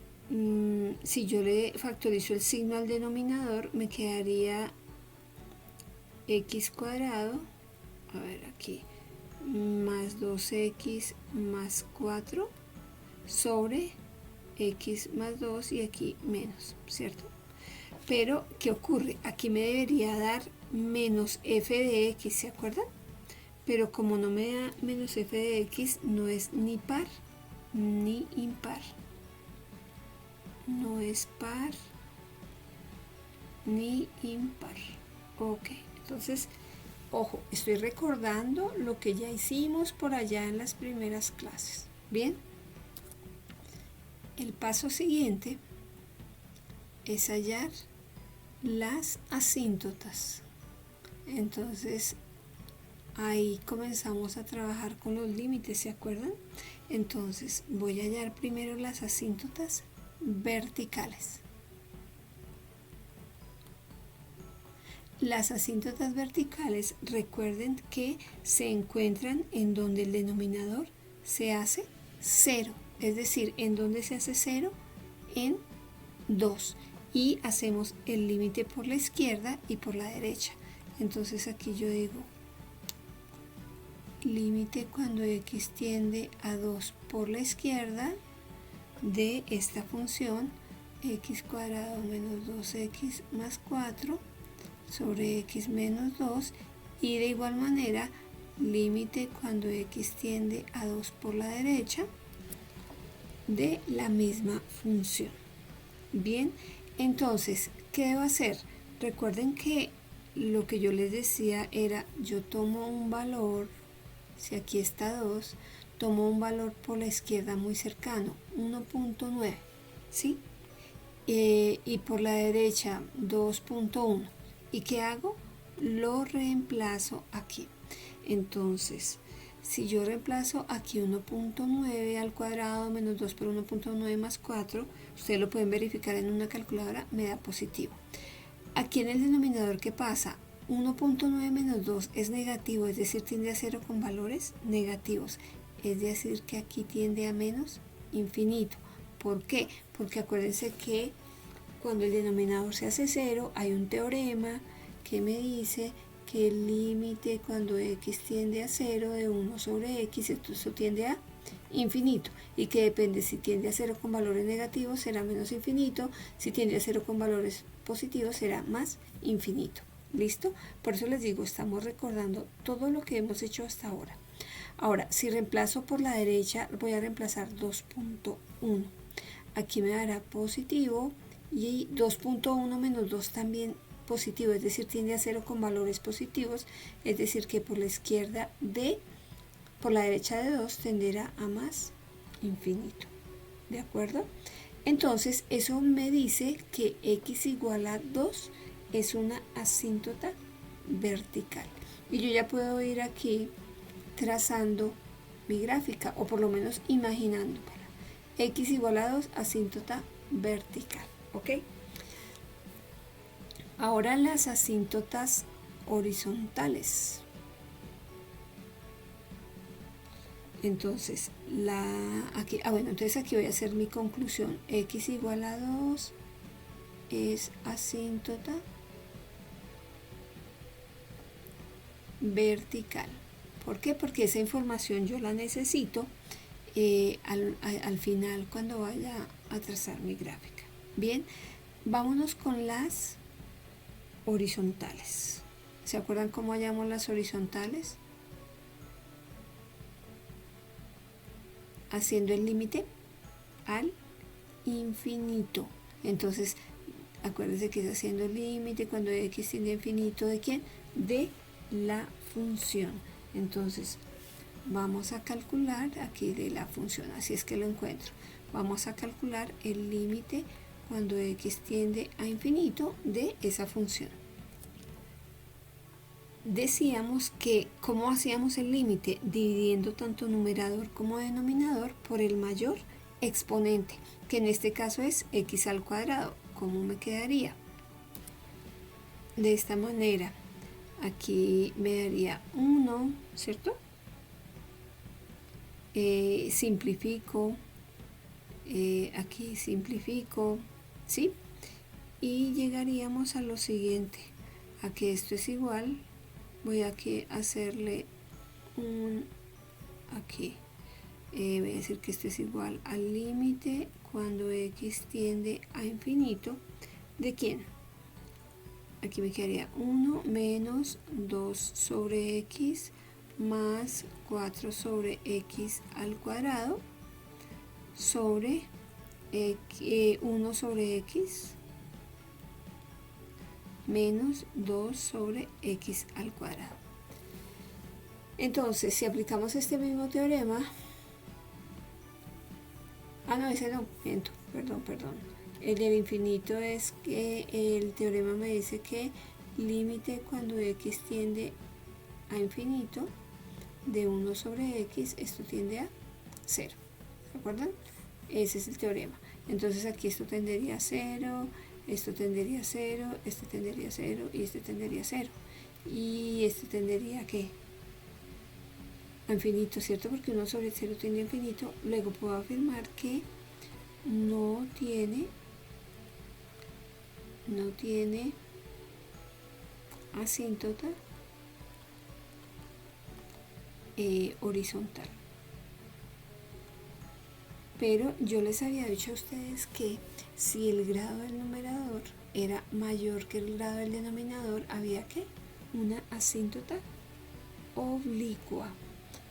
si yo le factorizo el signo al denominador, me quedaría x cuadrado, a ver aquí, más 2x más 4 sobre x más 2 y aquí menos, ¿cierto? Pero, ¿qué ocurre? Aquí me debería dar menos f de x, ¿se acuerdan? Pero como no me da menos f de x, no es ni par ni impar. No es par ni impar. Ok, entonces, ojo, estoy recordando lo que ya hicimos por allá en las primeras clases. Bien, el paso siguiente es hallar las asíntotas. Entonces, ahí comenzamos a trabajar con los límites, ¿se acuerdan? Entonces, voy a hallar primero las asíntotas verticales. Las asíntotas verticales, recuerden que se encuentran en donde el denominador se hace 0, es decir, en donde se hace 0, en 2, y hacemos el límite por la izquierda y por la derecha. Entonces aquí yo digo límite cuando x tiende a 2 por la izquierda de esta función x cuadrado menos 2x más 4 sobre x menos 2, y de igual manera límite cuando x tiende a 2 por la derecha de la misma función. Bien, entonces, ¿qué debo hacer? Recuerden que lo que yo les decía era, yo tomo un valor, si aquí está 2, tomo un valor por la izquierda muy cercano, 1.9, ¿sí? Y por la derecha 2.1. ¿Y qué hago? Lo reemplazo aquí. Entonces, si yo reemplazo aquí 1.9 al cuadrado menos 2 por 1.9 más 4, ustedes lo pueden verificar en una calculadora, me da positivo. Aquí en el denominador, ¿qué pasa? 1.9 menos 2 es negativo, es decir, tiende a 0 con valores negativos. Es decir, que aquí tiende a menos infinito. ¿Por qué? Porque acuérdense que cuando el denominador se hace 0, hay un teorema que me dice que el límite cuando x tiende a 0 de 1 sobre x, esto tiende a infinito, y que depende si tiende a 0 con valores negativos será menos infinito, si tiende a 0 con valores positivos será más infinito. ¿Listo? Por eso les digo, estamos recordando todo lo que hemos hecho hasta ahora. Ahora, si reemplazo por la derecha, voy a reemplazar 2.1. Aquí me dará positivo, y 2.1 menos 2 también positivo, es decir, tiende a 0 con valores positivos, es decir, que por la izquierda por la derecha de 2 tenderá a más infinito. ¿De acuerdo? Entonces, eso me dice que x igual a 2 es una asíntota vertical. Y yo ya puedo ir aquí trazando mi gráfica, o por lo menos imaginándola. X igual a 2, asíntota vertical. ¿Ok? Ahora las asíntotas horizontales. Entonces, entonces aquí voy a hacer mi conclusión. X igual a 2 es asíntota vertical. ¿Por qué? Porque esa información yo la necesito al final cuando vaya a trazar mi gráfica. Bien, vámonos con las horizontales. ¿Se acuerdan cómo hallamos las horizontales? Haciendo el límite al infinito. Entonces, acuérdense que es haciendo el límite cuando x tiende a infinito, ¿de quién? De la función. Entonces, vamos a calcular aquí de la función, así es que lo encuentro. Vamos a calcular el límite cuando x tiende a infinito de esa función. Decíamos que, ¿cómo hacíamos el límite? Dividiendo tanto numerador como denominador por el mayor exponente, que en este caso es x al cuadrado. ¿Cómo me quedaría? De esta manera, aquí me daría 1, ¿cierto? Simplifico, aquí simplifico, ¿sí? Y llegaríamos a lo siguiente, a que esto es igual, voy a hacerle aquí, voy a decir que esto es igual al límite cuando x tiende a infinito, ¿de quién? Aquí me quedaría 1 menos 2 sobre x más 4 sobre x al cuadrado sobre 1 sobre x menos 2 sobre x al cuadrado. Entonces, si aplicamos este mismo teorema, no, ese no, miento, perdón. El del infinito es que el teorema me dice que límite cuando x tiende a infinito de 1 sobre x, esto tiende a 0. ¿Se acuerdan? Ese es el teorema. Entonces aquí esto tendería a 0, esto tendería a 0, este tendería a 0 y este tendería a 0. Y este tendería a ¿qué? A infinito, ¿cierto? Porque 1 sobre 0 tiende a infinito. Luego puedo afirmar que no tiene asíntota horizontal. Pero yo les había dicho a ustedes que si el grado del numerador era mayor que el grado del denominador, había que una asíntota oblicua.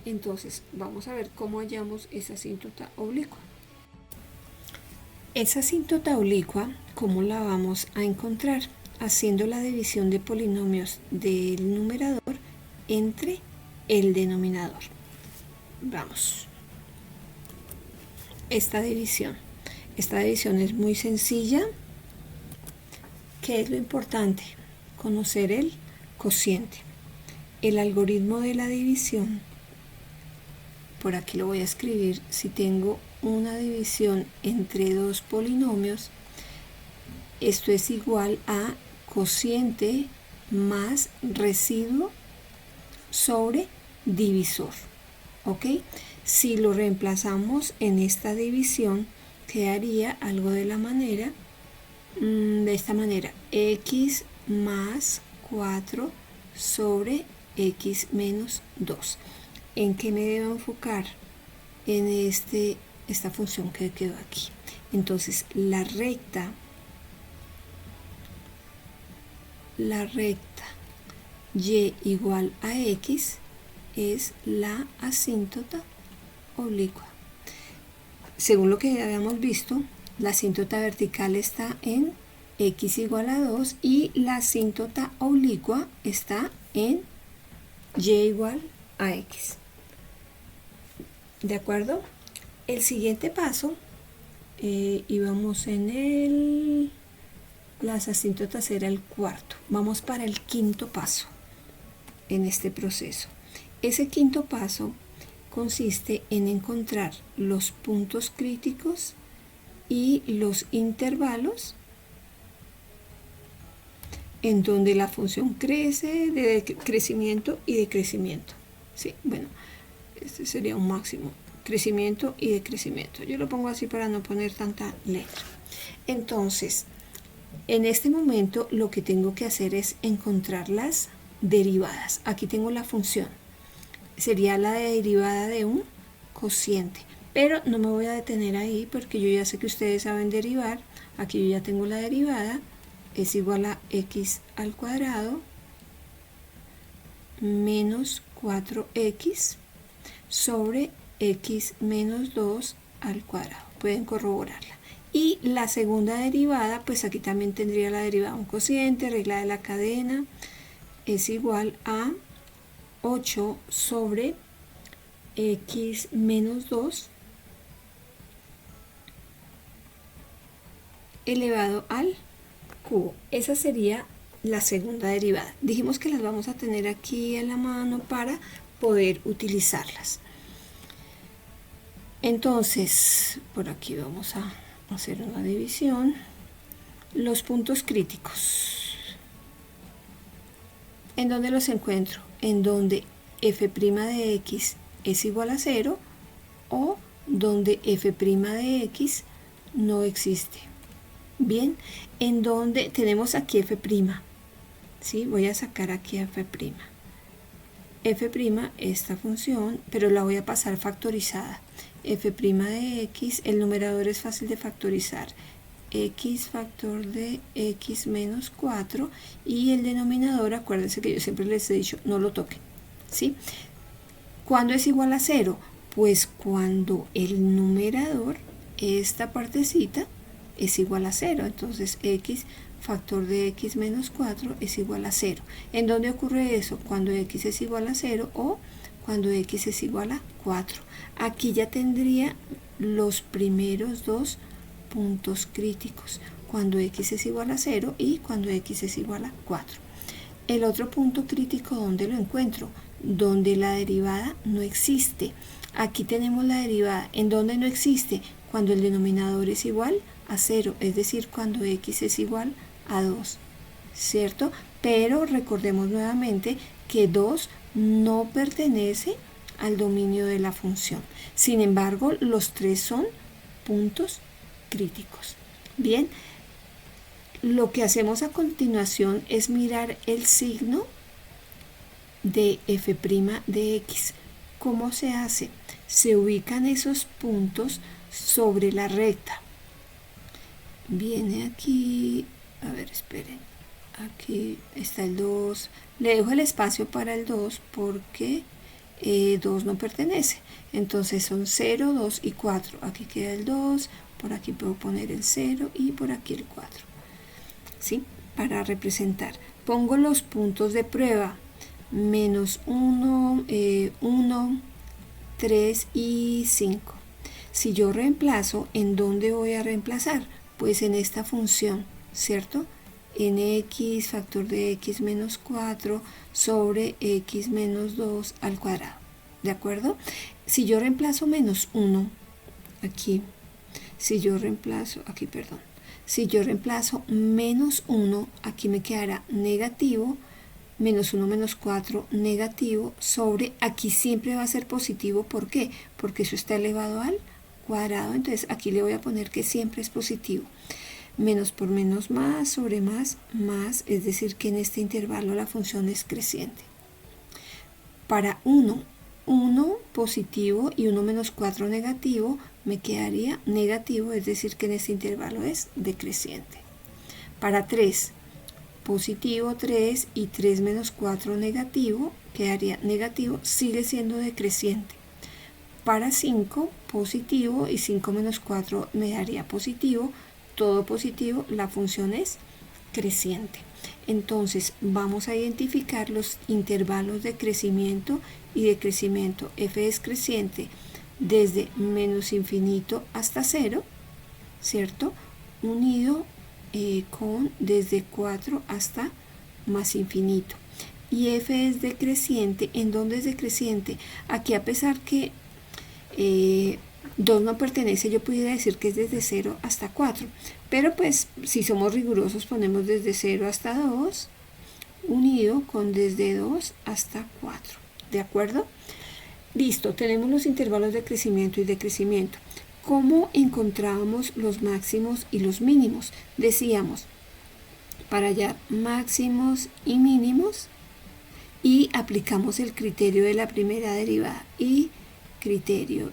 Entonces vamos a ver cómo hallamos esa asíntota oblicua. Esa asíntota oblicua, ¿cómo la vamos a encontrar? Haciendo la división de polinomios del numerador entre el denominador. Vamos. Esta división es muy sencilla. ¿Qué es lo importante? Conocer el cociente. El algoritmo de la división, por aquí lo voy a escribir. Si tengo una división entre dos polinomios, esto es igual a cociente más residuo sobre divisor. ¿Ok? Si lo reemplazamos en esta división, quedaría algo de esta manera, x más 4 sobre x menos 2. ¿En qué me debo enfocar? En esta función que quedó aquí. Entonces la recta y igual a x es la asíntota oblicua. Según lo que habíamos visto, la asíntota vertical está en x igual a 2 y la asíntota oblicua está en y igual a x. ¿De acuerdo? El siguiente paso, íbamos en las asíntotas era el cuarto. Vamos para el quinto paso en este proceso. Ese quinto paso consiste en encontrar los puntos críticos y los intervalos en donde la función crece, de crecimiento y decrecimiento. Sí, bueno, este sería un máximo, crecimiento y decrecimiento. Yo lo pongo así para no poner tanta letra. Entonces, en este momento lo que tengo que hacer es encontrar las derivadas. Aquí tengo la función. Sería la derivada de un cociente. Pero no me voy a detener ahí porque yo ya sé que ustedes saben derivar. Aquí yo ya tengo la derivada. Es igual a x al cuadrado menos 4x sobre x menos 2 al cuadrado. Pueden corroborarla. Y la segunda derivada, pues aquí también tendría la derivada de un cociente, regla de la cadena, es igual a 8 sobre x menos 2 elevado al cubo. Esa sería la segunda derivada. Dijimos que las vamos a tener aquí en la mano para poder utilizarlas. Entonces, por aquí vamos a hacer una división. Los puntos críticos. ¿En dónde los encuentro? En donde f' de x es igual a 0 o donde f' de x no existe. Bien, en donde tenemos aquí f', ¿sí? Voy a sacar aquí f'. F', esta función, pero la voy a pasar factorizada. F' de x, el numerador es fácil de factorizar. X factor de x menos 4 y el denominador, acuérdense que yo siempre les he dicho, no lo toquen, ¿sí? ¿Cuándo es igual a 0? Pues cuando el numerador, esta partecita, es igual a 0. Entonces x factor de x menos 4 es igual a 0. ¿En dónde ocurre eso? Cuando x es igual a 0 o cuando x es igual a 4. Aquí ya tendría los primeros dos puntos críticos, cuando x es igual a 0 y cuando x es igual a 4. El otro punto crítico, ¿dónde lo encuentro? Donde la derivada no existe. Aquí tenemos la derivada. ¿En dónde no existe? Cuando el denominador es igual a 0, es decir, cuando x es igual a 2, ¿cierto? Pero recordemos nuevamente que 2 no pertenece al dominio de la función. Sin embargo, los tres son puntos críticos. Bien, lo que hacemos a continuación es mirar el signo de f' de x. ¿Cómo se hace? Se ubican esos puntos sobre la recta. Viene aquí, a ver, esperen, aquí está el 2, le dejo el espacio para el 2 porque 2 no pertenece, entonces son 0, 2 y 4, aquí queda el 2, por aquí puedo poner el 0 y por aquí el 4, ¿sí? Para representar, pongo los puntos de prueba, menos 1, 1, 3 y 5. Si yo reemplazo, ¿en dónde voy a reemplazar? Pues en esta función, ¿cierto? En x factor de x menos 4 sobre x menos 2 al cuadrado, ¿de acuerdo? Si yo reemplazo menos 1 aquí, si yo reemplazo menos 1, aquí me quedará negativo, menos 1 menos 4 negativo sobre, aquí siempre va a ser positivo, ¿por qué? Porque eso está elevado al cuadrado, entonces aquí le voy a poner que siempre es positivo. Menos por menos más, sobre más, más, es decir que en este intervalo la función es creciente. Para 1 positivo y 1 menos 4 negativo, me quedaría negativo, es decir que en este intervalo es decreciente. Para 3 positivo 3 y 3 menos 4 negativo, quedaría negativo, sigue siendo decreciente. Para 5 positivo y 5 menos 4 me daría positivo, todo positivo, la función es creciente. Entonces vamos a identificar los intervalos de crecimiento y decrecimiento. F es creciente desde menos infinito hasta 0, ¿cierto? Unido con desde 4 hasta más infinito. Y f es decreciente. ¿En dónde es decreciente? Aquí, a pesar que 2 no pertenece, yo pudiera decir que es desde 0 hasta 4, pero pues si somos rigurosos ponemos desde 0 hasta 2 unido con desde 2 hasta 4, ¿de acuerdo? Listo, tenemos los intervalos de crecimiento y decrecimiento. ¿Cómo encontrábamos los máximos y los mínimos? Decíamos, para hallar máximos y mínimos, y aplicamos el criterio de la primera derivada y criterio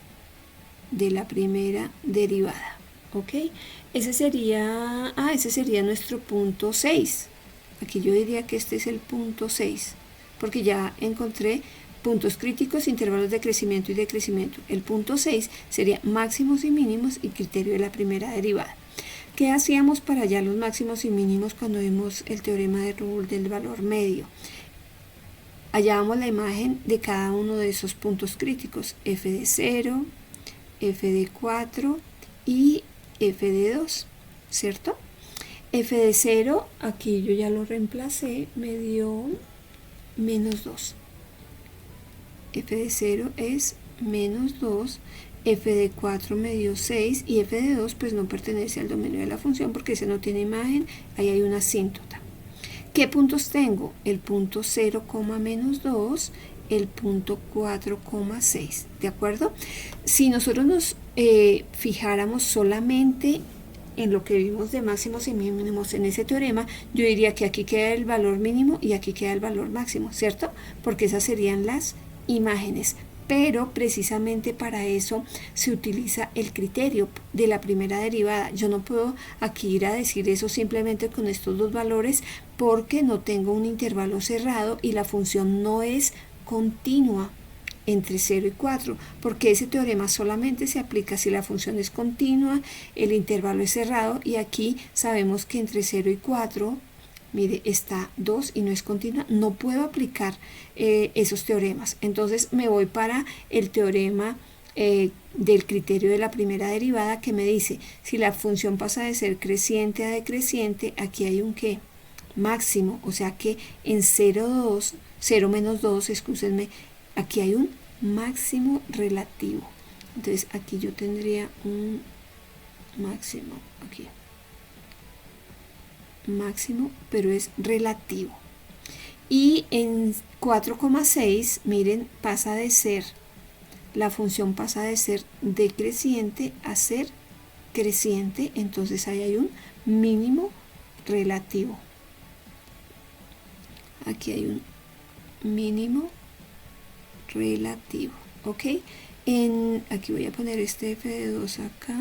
de la primera derivada, ¿ok? Ese sería nuestro punto 6. Aquí yo diría que este es el punto 6, porque ya encontré puntos críticos, intervalos de crecimiento y decrecimiento. El punto 6 sería máximos y mínimos y criterio de la primera derivada. ¿Qué hacíamos para hallar los máximos y mínimos cuando vimos el teorema de Ruhl del valor medio? Hallábamos la imagen de cada uno de esos puntos críticos, f de 0, f de 4 y f de 2, ¿cierto? F de 0, aquí yo ya lo reemplacé, me dio menos 2. F de 0 es menos 2, f de 4 me dio 6 y f de 2 pues no pertenece al dominio de la función porque ese no tiene imagen, ahí hay una asíntota. ¿Qué puntos tengo? El punto 0, menos 2, el punto 4,6, ¿de acuerdo? Si nosotros nos fijáramos solamente en lo que vimos de máximos y mínimos en ese teorema, yo diría que aquí queda el valor mínimo y aquí queda el valor máximo, ¿cierto? Porque esas serían las imágenes, pero precisamente para eso se utiliza el criterio de la primera derivada. Yo no puedo aquí ir a decir eso simplemente con estos dos valores porque no tengo un intervalo cerrado y la función no es continua. entre 0 y 4, porque ese teorema solamente se aplica si la función es continua, el intervalo es cerrado, y aquí sabemos que entre 0 y 4, mire, está 2 y no es continua, no puedo aplicar esos teoremas. Entonces me voy para el teorema del criterio de la primera derivada, que me dice, si la función pasa de ser creciente a decreciente, aquí hay un ¿qué? Máximo, o sea que en 0 menos 2, excúsenme, aquí hay un máximo relativo. Entonces aquí yo tendría un máximo, aquí, máximo, pero es relativo. Y en 4,6, miren, pasa de ser, la función pasa de ser decreciente a ser creciente, entonces ahí hay un mínimo relativo. Aquí hay un mínimo relativo, ¿ok? Aquí voy a poner este f de 2 acá,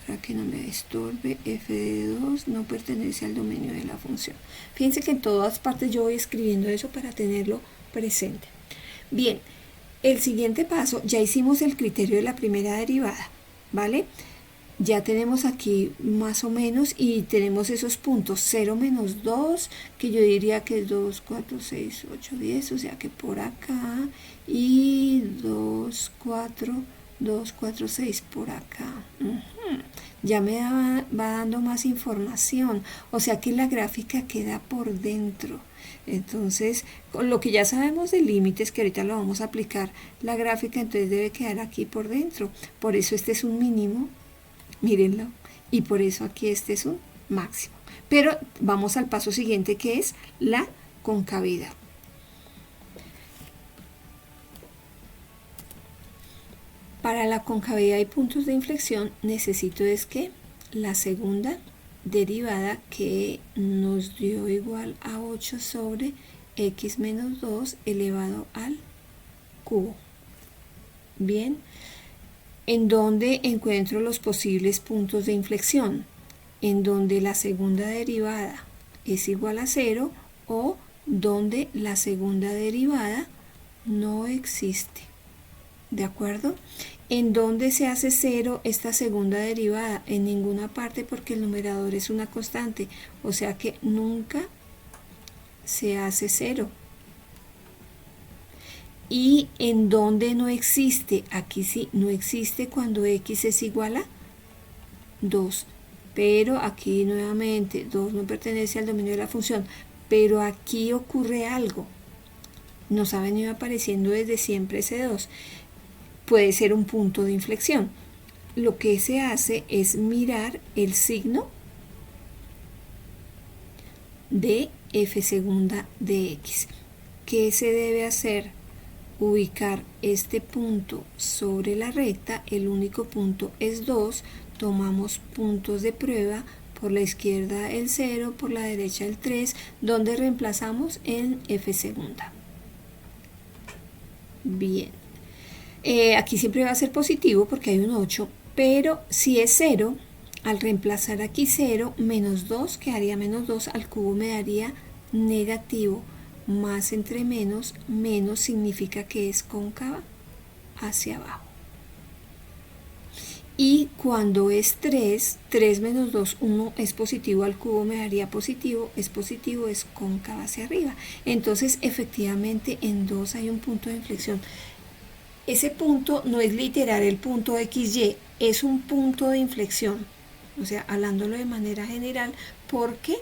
para que no me estorbe. F de 2 no pertenece al dominio de la función. Fíjense que en todas partes yo voy escribiendo eso para tenerlo presente. Bien, el siguiente paso, ya hicimos el criterio de la primera derivada, ¿vale? Ya tenemos aquí más o menos, y tenemos esos puntos 0 menos 2, que yo diría que es 2, 4, 6, 8, 10, o sea que por acá, y 2, 4, 6 por acá. Ya me va dando más información, o sea que la gráfica queda por dentro. Entonces, con lo que ya sabemos de límites, que ahorita lo vamos a aplicar, la gráfica entonces debe quedar aquí por dentro. Por eso este es un mínimo, mírenlo, y por eso aquí este es un máximo. Pero vamos al paso siguiente, que es la concavidad. Para la concavidad y puntos de inflexión necesito es que la segunda derivada, que nos dio igual a 8 sobre x menos 2 elevado al cubo. Bien, ¿en dónde encuentro los posibles puntos de inflexión? En donde la segunda derivada es igual a 0 o donde la segunda derivada no existe. ¿De acuerdo? ¿En dónde se hace 0 esta segunda derivada? En ninguna parte, porque el numerador es una constante, o sea que nunca se hace 0. ¿Y en dónde no existe? Aquí sí, no existe cuando x es igual a 2. Pero aquí nuevamente 2 no pertenece al dominio de la función. Pero aquí ocurre algo. Nos ha venido apareciendo desde siempre ese 2. Puede ser un punto de inflexión. Lo que se hace es mirar el signo de f segunda de x. ¿Qué se debe hacer? Ubicar este punto sobre la recta, el único punto es 2, tomamos puntos de prueba, por la izquierda el 0, por la derecha el 3, donde reemplazamos en f segunda. Bien, aquí siempre va a ser positivo porque hay un 8, pero si es 0, al reemplazar aquí 0, menos 2 quedaría menos 2 al cubo, me daría negativo. Más entre menos, menos significa que es cóncava hacia abajo. Y cuando es 3, 3 menos 2, 1 es positivo al cubo, me daría positivo, es cóncava hacia arriba. Entonces, efectivamente, en 2 hay un punto de inflexión. Ese punto no es literal el punto XY, es un punto de inflexión. O sea, hablándolo de manera general, porque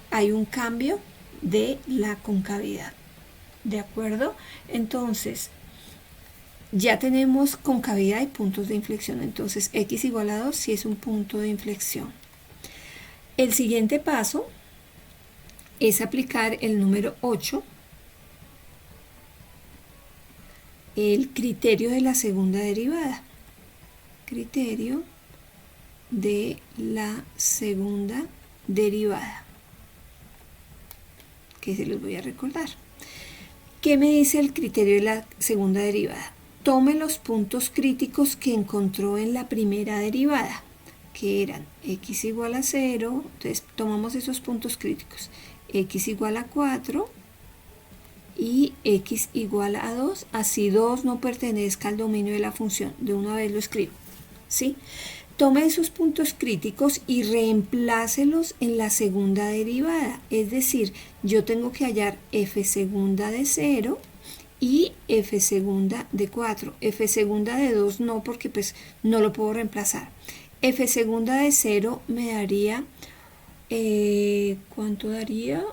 hay un cambio de la concavidad. ¿De acuerdo? Entonces, ya tenemos concavidad y puntos de inflexión. Entonces, x igual a 2 sí es un punto de inflexión. El siguiente paso es aplicar el número 8, el criterio de la segunda derivada. Criterio de la segunda derivada, que se los voy a recordar. ¿Qué me dice el criterio de la segunda derivada? Tome los puntos críticos que encontró en la primera derivada, que eran x igual a 0, entonces tomamos esos puntos críticos, x igual a 4 y x igual a 2, así 2 no pertenezca al dominio de la función. De una vez lo escribo, ¿sí? Tome esos puntos críticos y reemplácelos en la segunda derivada. Es decir, yo tengo que hallar f segunda de 0 y f segunda de 4. F segunda de 2 no, porque pues no lo puedo reemplazar. F segunda de 0 me daría, ¿cuánto daría?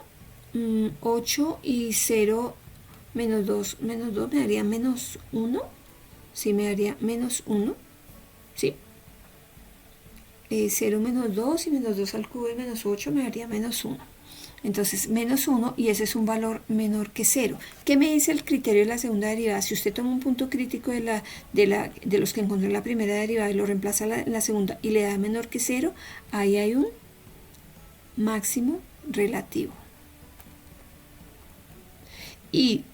8 y 0 menos 2 me daría menos 1. Sí, me daría menos 1. ¿Sí? 0 menos 2 y menos 2 al cubo es menos 8, me daría menos 1. Entonces, menos 1, y ese es un valor menor que 0. ¿Qué me dice el criterio de la segunda derivada? Si usted toma un punto crítico de los que encontró en la primera derivada y lo reemplaza en la segunda y le da menor que 0, ahí hay un máximo relativo. Y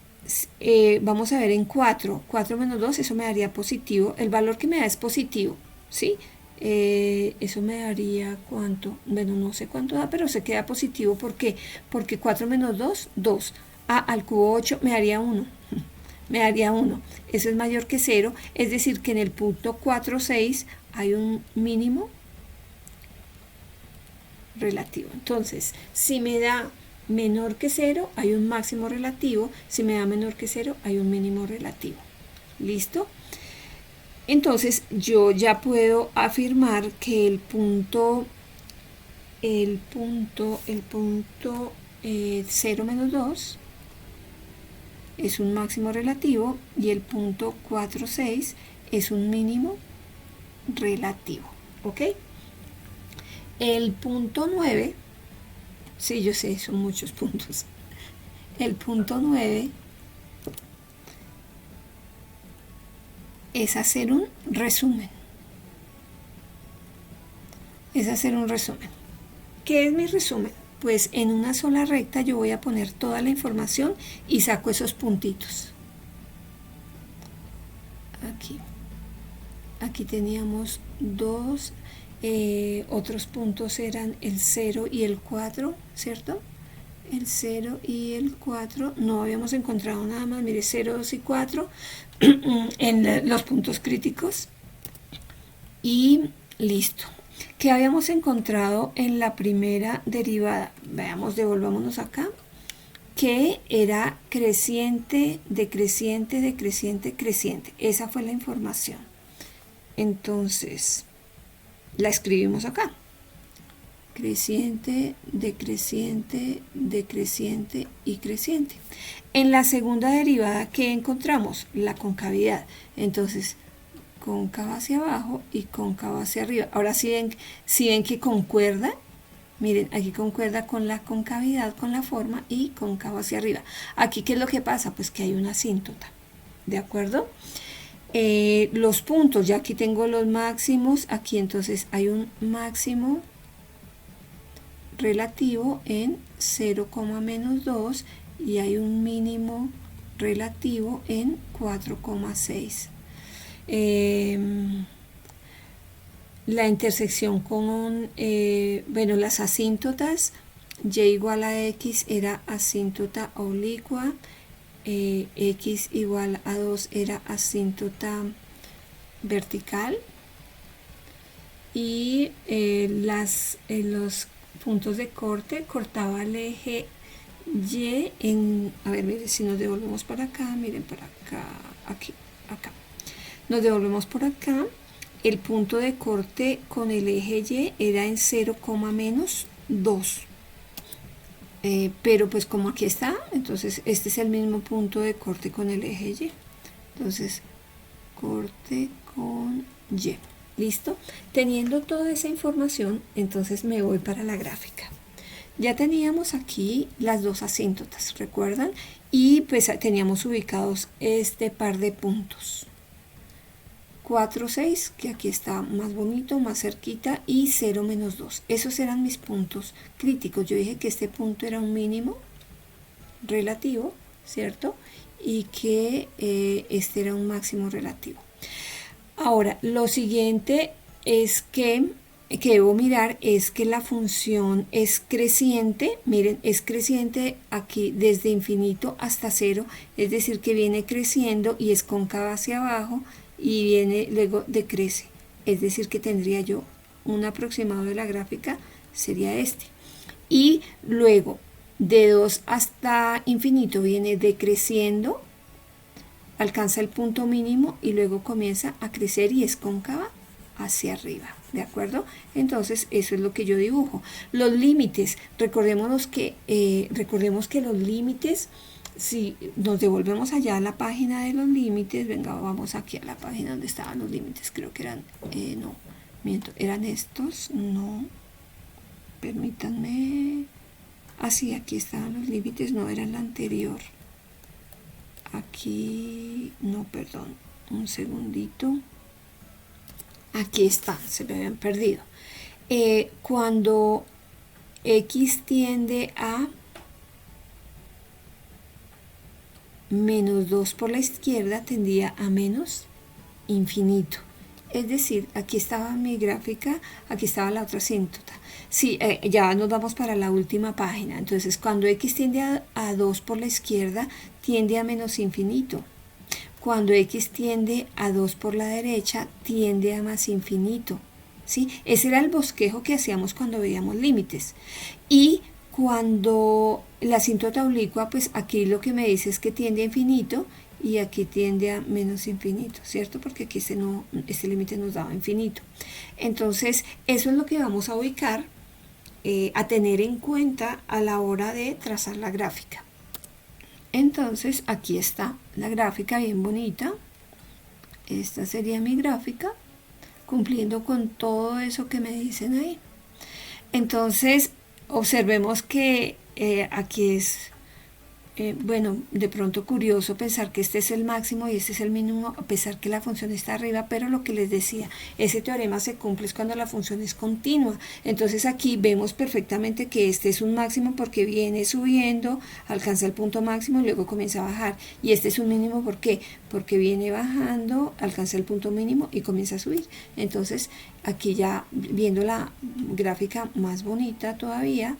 vamos a ver en 4 menos 2, eso me daría positivo. El valor que me da es positivo, ¿sí? Eso me daría ¿cuánto? Bueno, no sé cuánto da, pero se queda positivo. ¿Por qué? Porque 4 menos 2, 2. Al cubo 8 me daría 1. Me daría 1. Eso es mayor que 0. Es decir, que en el punto 4, 6 hay un mínimo relativo. Entonces, si me da menor que 0, hay un máximo relativo. Si me da menor que 0, hay un mínimo relativo. ¿Listo? Entonces yo ya puedo afirmar que el punto 0 menos 2 es un máximo relativo y el punto 4, 6 es un mínimo relativo. ¿Ok? El punto 9, sí, yo sé, son muchos puntos. El punto 9 es hacer un resumen. Es hacer un resumen. ¿Qué es mi resumen? Pues en una sola recta yo voy a poner toda la información y saco esos puntitos. Aquí teníamos dos, otros puntos eran el 0 y el 4, ¿cierto? El 0 y el 4, no habíamos encontrado nada más, mire, 0, 2 y 4 en los puntos críticos. Y listo. ¿Qué habíamos encontrado en la primera derivada? Veamos, devolvámonos acá. Que era creciente, decreciente, decreciente, creciente. Esa fue la información. Entonces, la escribimos acá. Creciente, decreciente, decreciente y creciente. En la segunda derivada, ¿qué encontramos? La concavidad. Entonces, cóncava hacia abajo y cóncava hacia arriba. Ahora si ven que concuerda, miren, aquí concuerda con la concavidad, con la forma, y cóncavo hacia arriba. Aquí, ¿qué es lo que pasa? Pues que hay una asíntota, ¿de acuerdo? Los puntos, ya aquí tengo los máximos, aquí entonces hay un máximo relativo en 0, menos 2 y hay un mínimo relativo en 4,6. La intersección con, bueno, las asíntotas, y igual a x era asíntota oblicua, x igual a 2 era asíntota vertical, y los puntos de corte, cortaba el eje y en, a ver, miren, si nos devolvemos para acá, miren, para acá, aquí, acá, nos devolvemos por acá, el punto de corte con el eje y era en 0, menos 2, pero pues como aquí está, entonces este es el mismo punto de corte con el eje y, entonces corte con y. ¿Listo? Teniendo toda esa información, entonces me voy para la gráfica. Ya teníamos aquí las dos asíntotas, ¿recuerdan? Y pues teníamos ubicados este par de puntos. 4, 6, que aquí está más bonito, más cerquita, y 0, menos 2. Esos eran mis puntos críticos. Yo dije que este punto era un mínimo relativo, ¿cierto? Y que este era un máximo relativo. Ahora, lo siguiente es que que debo mirar es que la función es creciente. Miren, es creciente aquí desde infinito hasta 0, es decir que viene creciendo y es cóncava hacia abajo y viene luego decrece, es decir que tendría yo un aproximado de la gráfica, sería este. Y luego de 2 hasta infinito viene decreciendo, alcanza el punto mínimo y luego comienza a crecer y es cóncava hacia arriba, ¿de acuerdo? Entonces eso es lo que yo dibujo. Los límites, recordemos que los límites, si nos devolvemos allá a la página de los límites, venga, vamos aquí a la página donde estaban los límites, creo que eran, no, miento, eran estos, no, permítanme, así, aquí estaban los límites, no, era la anterior, aquí, no, perdón, un segundito, aquí está, se me habían perdido. Cuando x tiende a menos 2 por la izquierda, tendría a menos infinito. Es decir, aquí estaba mi gráfica, aquí estaba la otra asíntota. Sí, ya nos vamos para la última página. Entonces, cuando x tiende a 2 por la izquierda, tiende a menos infinito. Cuando x tiende a 2 por la derecha, tiende a más infinito. ¿Sí? Ese era el bosquejo que hacíamos cuando veíamos límites. Y cuando la asíntota oblicua, pues aquí lo que me dice es que tiende a infinito y aquí tiende a menos infinito, ¿cierto? Porque aquí este límite nos daba infinito. Entonces, eso es lo que vamos a ubicar, a tener en cuenta a la hora de trazar la gráfica. Entonces, aquí está la gráfica bien bonita. Esta sería mi gráfica, cumpliendo con todo eso que me dicen ahí. Entonces, observemos que aquí es, bueno, de pronto curioso pensar que este es el máximo y este es el mínimo, a pesar que la función está arriba, pero lo que les decía, ese teorema se cumple cuando la función es continua. Entonces aquí vemos perfectamente que este es un máximo porque viene subiendo, alcanza el punto máximo y luego comienza a bajar. Y este es un mínimo, ¿por qué? Porque viene bajando, alcanza el punto mínimo y comienza a subir. Entonces aquí ya viendo la gráfica más bonita todavía,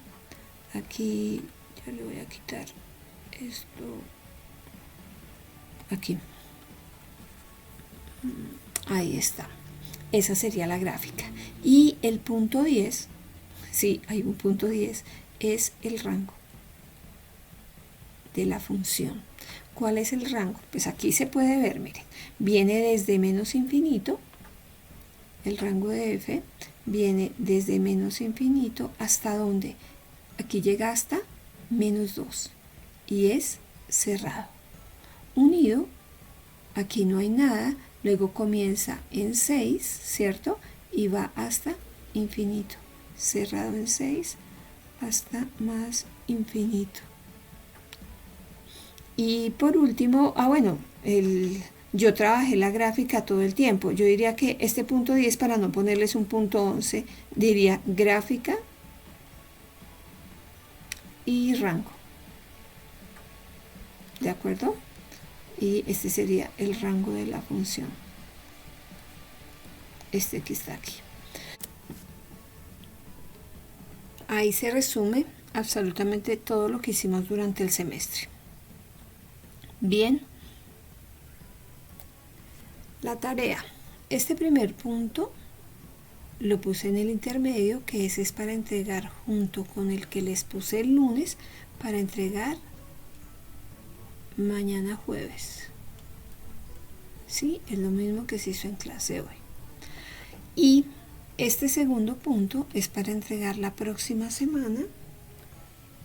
aquí ya le voy a quitar esto aquí, ahí está, esa sería la gráfica. Y el punto 10, sí, hay un punto 10, es el rango de la función. ¿Cuál es el rango? Pues aquí se puede ver, miren, viene desde menos infinito, el rango de f viene desde menos infinito hasta donde, aquí llega hasta menos 2 y es cerrado. Unido, aquí no hay nada, luego comienza en 6, ¿cierto? Y va hasta infinito, cerrado en 6 hasta más infinito. Y por último, bueno, yo trabajé la gráfica todo el tiempo. Yo diría que este punto 10, para no ponerles un punto 11, diría gráfica y rango. ¿De acuerdo? Y este sería el rango de la función. Este que está aquí. Ahí se resume absolutamente todo lo que hicimos durante el semestre. Bien. La tarea. Este primer punto lo puse en el intermedio, que ese es para entregar junto con el que les puse el lunes, para entregar mañana jueves. Sí, es lo mismo que se hizo en clase hoy. Y este segundo punto es para entregar la próxima semana,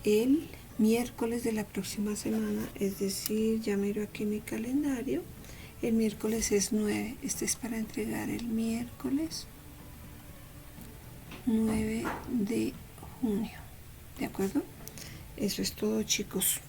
el miércoles de la próxima semana, es decir, ya miro aquí mi calendario, el miércoles es 9, este es para entregar el miércoles 9 de junio, ¿de acuerdo? Eso es todo, chicos.